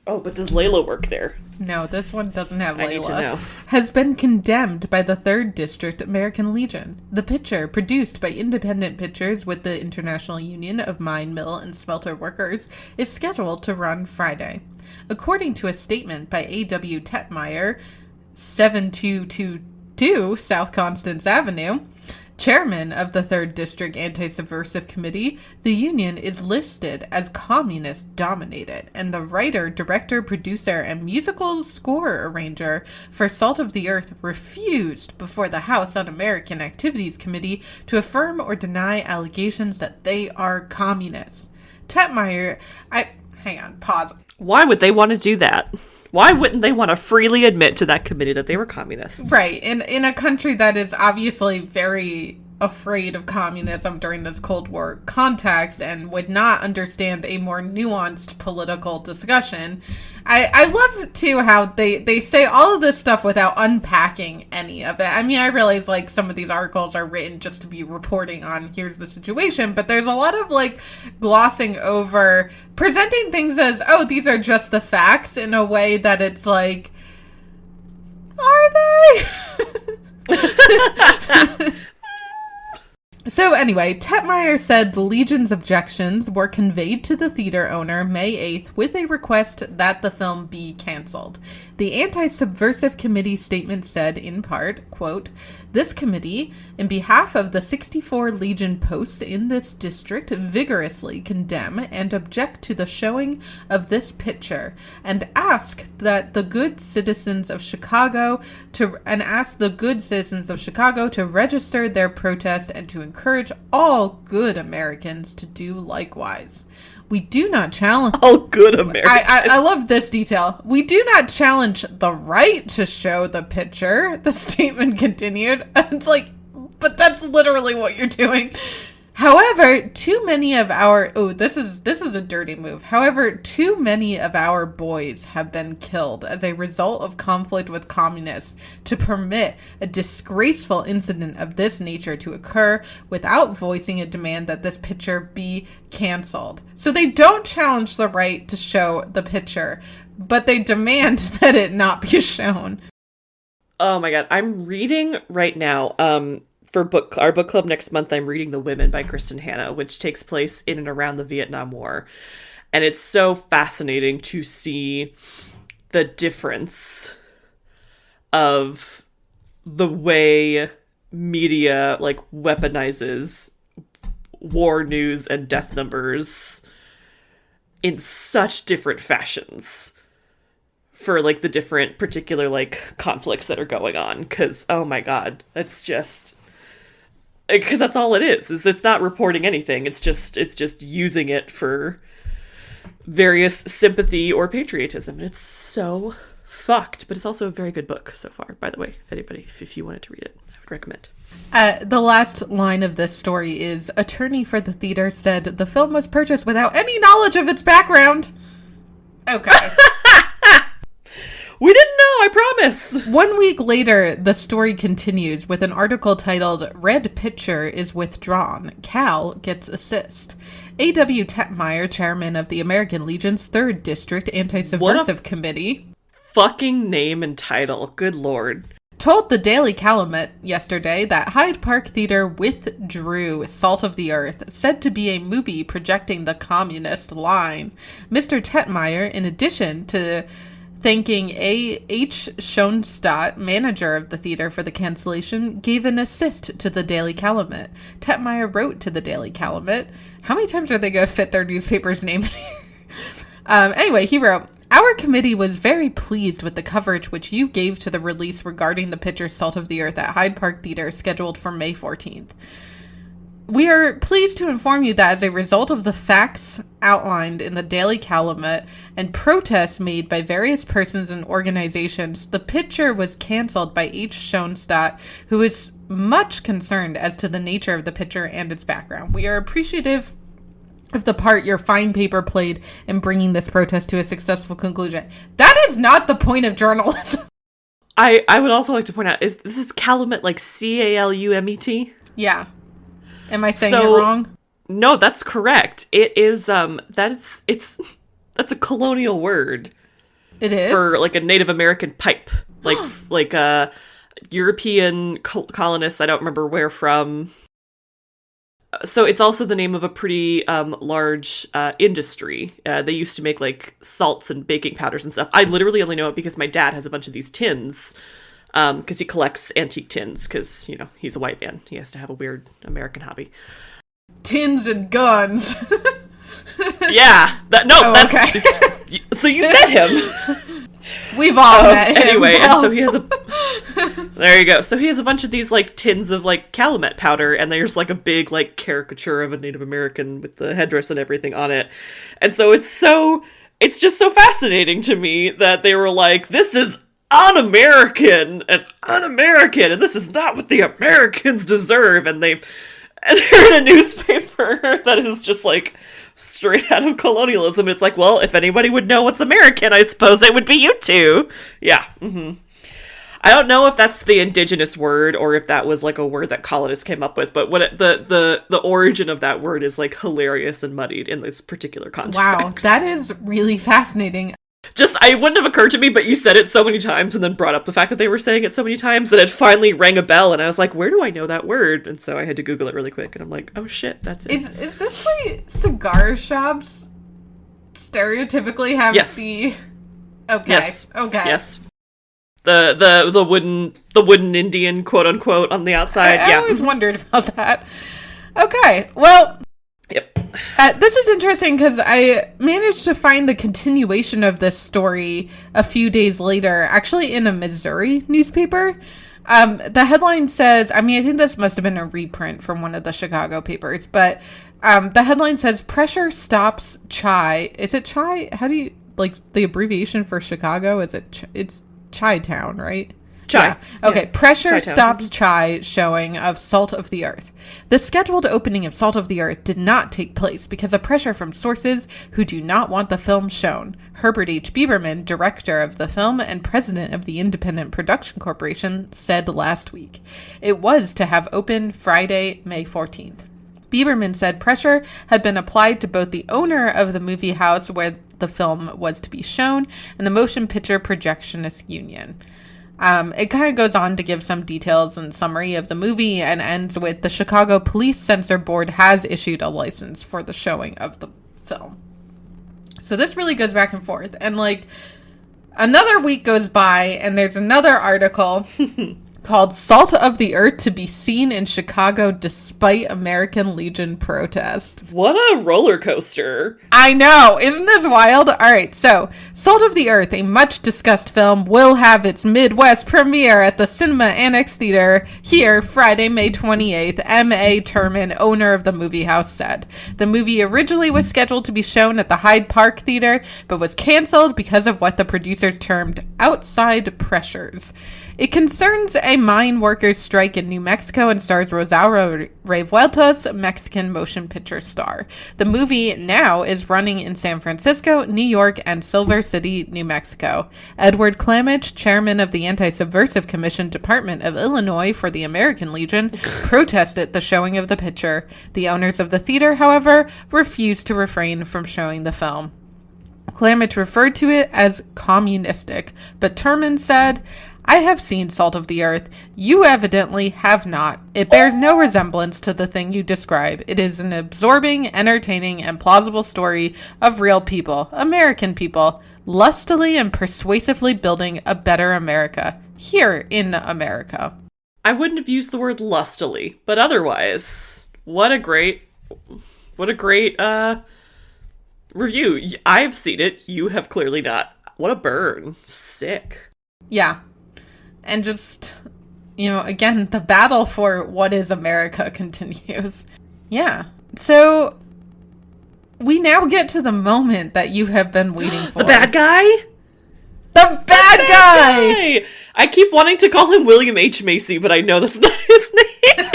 Oh, but does Layla work there? No, this one doesn't have Layla. I need to know. Has been condemned by the 3rd District American Legion. The picture, produced by Independent Pictures with the International Union of Mine, Mill, and Smelter Workers, is scheduled to run Friday. According to a statement by A.W. Tetmeyer, 7222 South Constance Avenue, Chairman of the 3rd District Anti-Subversive Committee, the union is listed as communist-dominated, and the writer, director, producer, and musical score arranger for Salt of the Earth refused before the House Un-American Activities Committee to affirm or deny allegations that they are communists. Tetmeyer, hang on, pause. Why would they want to do that? Why wouldn't they want to freely admit to that committee that they were communists? Right. In a country that is obviously very afraid of communism during this Cold War context and would not understand a more nuanced political discussion. I love, too, how they say all of this stuff without unpacking any of it. I mean, I realize, like, some of these articles are written just to be reporting on here's the situation, but there's a lot of, like, glossing over, presenting things as, oh, these are just the facts, in a way that it's like, are they? So anyway, Tetmeyer said the Legion's objections were conveyed to the theater owner May 8th with a request that the film be canceled. The Anti-Subversive Committee statement said, in part, quote, "This committee, in behalf of the 64 Legion posts in this district, vigorously condemn and object to the showing of this picture, and ask the good citizens of Chicago to register their protest and to encourage all good Americans to do likewise. We do not challenge..." All good Americans. I love this detail. "We do not challenge the right to show the picture," the statement continued. It's like, but that's literally what you're doing. "However, too many of our..." Oh, this is a dirty move. "However, too many of our boys have been killed as a result of conflict with communists to permit a disgraceful incident of this nature to occur without voicing a demand that this picture be canceled." So they don't challenge the right to show the picture, but they demand that it not be shown. Oh my god, I'm reading right now, for our book club next month, I'm reading The Women by Kristen Hanna, which takes place in and around the Vietnam War. And it's so fascinating to see the difference of the way media, like, weaponizes war news and death numbers in such different fashions for, like, the different particular, like, conflicts that are going on. Because, oh my god, that's just... Because that's all it is it's not reporting anything. It's just using it for various sympathy or patriotism. And it's so fucked, but it's also a very good book so far, by the way. If you wanted to read it, I would recommend. The last line of this story is, "Attorney for the theater said the film was purchased without any knowledge of its background." Okay. We didn't know, I promise. 1 week later, the story continues with an article titled, "Red Picture is Withdrawn. Cal Gets Assist." A.W. Tetmeyer, chairman of the American Legion's 3rd District Anti-Subversive Committee, fucking name and title, good lord, told the Daily Calumet yesterday that Hyde Park Theater withdrew Salt of the Earth, said to be a movie projecting the communist line. Mr. Tetmeyer, in addition to thanking A.H. Schoenstatt, manager of the theater, for the cancellation, gave an assist to the Daily Calumet. Tetmeyer wrote to the Daily Calumet. How many times are they going to fit their newspaper's names here? Anyway, he wrote, "Our committee was very pleased with the coverage which you gave to the release regarding the picture Salt of the Earth at Hyde Park Theater, scheduled for May 14th. We are pleased to inform you that as a result of the facts outlined in the Daily Calumet and protests made by various persons and organizations, the picture was canceled by H. Schoenstatt, who is much concerned as to the nature of the picture and its background. We are appreciative of the part your fine paper played in bringing this protest to a successful conclusion." That is not the point of journalism. I would also like to point out, this is Calumet, like Calumet? Yeah. Am I saying it wrong? No, that's correct. It is, that's a colonial word. It is? For, like, a Native American pipe. Like European colonists, I don't remember where from. So it's also the name of a pretty large industry. They used to make, like, salts and baking powders and stuff. I literally only know it because my dad has a bunch of these tins because he collects antique tins because, you know, he's a white man. He has to have a weird American hobby. Tins and guns. Yeah. That's... Okay. So you met him. We've all met him. Anyway, and so he has a... There you go. So he has a bunch of these, like, tins of, like, Calumet powder, and there's, like, a big, like, caricature of a Native American with the headdress and everything on it. And so it's just so fascinating to me that they were like, this is un-American, and this is not what the Americans deserve, and they're in a newspaper that is just, like, straight out of colonialism. It's like, well, if anybody would know what's American, I suppose it would be you two. Yeah. Mm-hmm. I don't know if that's the indigenous word or if that was like a word that colonists came up with, but the origin of that word is like hilarious and muddied in this particular context. Wow, that is really fascinating. It wouldn't have occurred to me, but you said it so many times and then brought up the fact that they were saying it so many times that it finally rang a bell, and I was like, where do I know that word? And so I had to Google it really quick, and I'm like, oh shit, that's it. Is this why cigar shops stereotypically have the... Okay. Yes. Okay. Yes. The wooden Indian, quote unquote, on the outside. I always wondered about that. Okay, well, yep. This is interesting because I managed to find the continuation of this story a few days later, actually in a Missouri newspaper. The headline says, I think this must have been a reprint from one of the Chicago papers, but the headline says, "Pressure stops Chai." Is it Chai? How do you, like, the abbreviation for Chicago? It's Chi-town, right? Chai. Yeah. Okay. Yeah. Pressure Chi-town. stops Chai showing of Salt of the Earth. The scheduled opening of Salt of the Earth did not take place because of pressure from sources who do not want the film shown. Herbert H. Bieberman, director of the film and president of the Independent Production Corporation, said last week. It was to have open Friday, May 14th. Bieberman said pressure had been applied to both the owner of the movie house where the film was to be shown and the Motion Picture Projectionist Union. It kind of goes on to give some details and summary of the movie and ends with the Chicago Police Censor Board has issued a license for the showing of the film. So this really goes back and forth. And like another week goes by and there's another article called "Salt of the Earth to be Seen in Chicago Despite American Legion Protest." What a roller coaster. I know. Isn't this wild? All right. So, Salt of the Earth, a much discussed film, will have its Midwest premiere at the Cinema Annex Theater here Friday, May 28th, M.A. Turman, owner of the movie house, said. The movie originally was scheduled to be shown at the Hyde Park Theater, but was canceled because of what the producers termed outside pressures. It concerns a mine workers' strike in New Mexico and stars Rosario Revueltas, Mexican motion picture star. The movie now is running in San Francisco, New York, and Silver City, New Mexico. Edward Clamage, chairman of the Anti-Subversive Commission Department of Illinois for the American Legion, protested the showing of the picture. The owners of the theater, however, refused to refrain from showing the film. Clamage referred to it as communistic, but Turman said, "I have seen Salt of the Earth. You evidently have not. It bears no resemblance to the thing you describe. It is an absorbing, entertaining, and plausible story of real people, American people, lustily and persuasively building a better America, here in America." I wouldn't have used the word lustily, but otherwise, what a great review. I've seen it. You have clearly not. What a burn. Sick. Yeah. And just, again, the battle for what is America continues. Yeah. So, we now get to the moment that you have been waiting for. The bad guy? The bad guy! I keep wanting to call him William H. Macy, but I know that's not his name.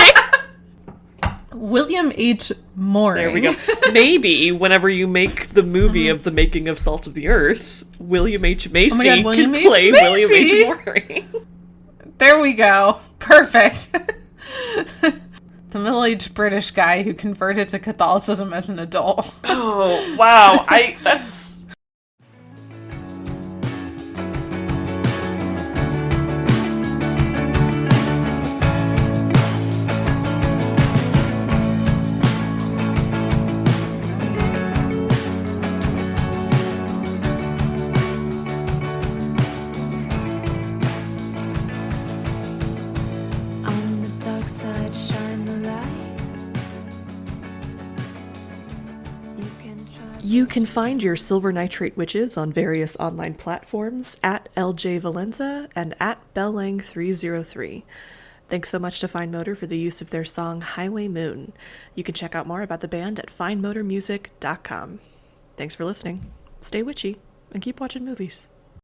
William H. Mooring. There we go. Maybe whenever you make the movie of the making of Salt of the Earth, William H. Macy could play William H. Mooring. There we go. Perfect. The middle-aged British guy who converted to Catholicism as an adult. Oh, wow. That's... You can find your Silver Nitrate Witches on various online platforms at LJ Valenza and at Bellang303. Thanks so much to Fine Motor for the use of their song Highway Moon. You can check out more about the band at finemotormusic.com. Thanks for listening. Stay witchy and keep watching movies.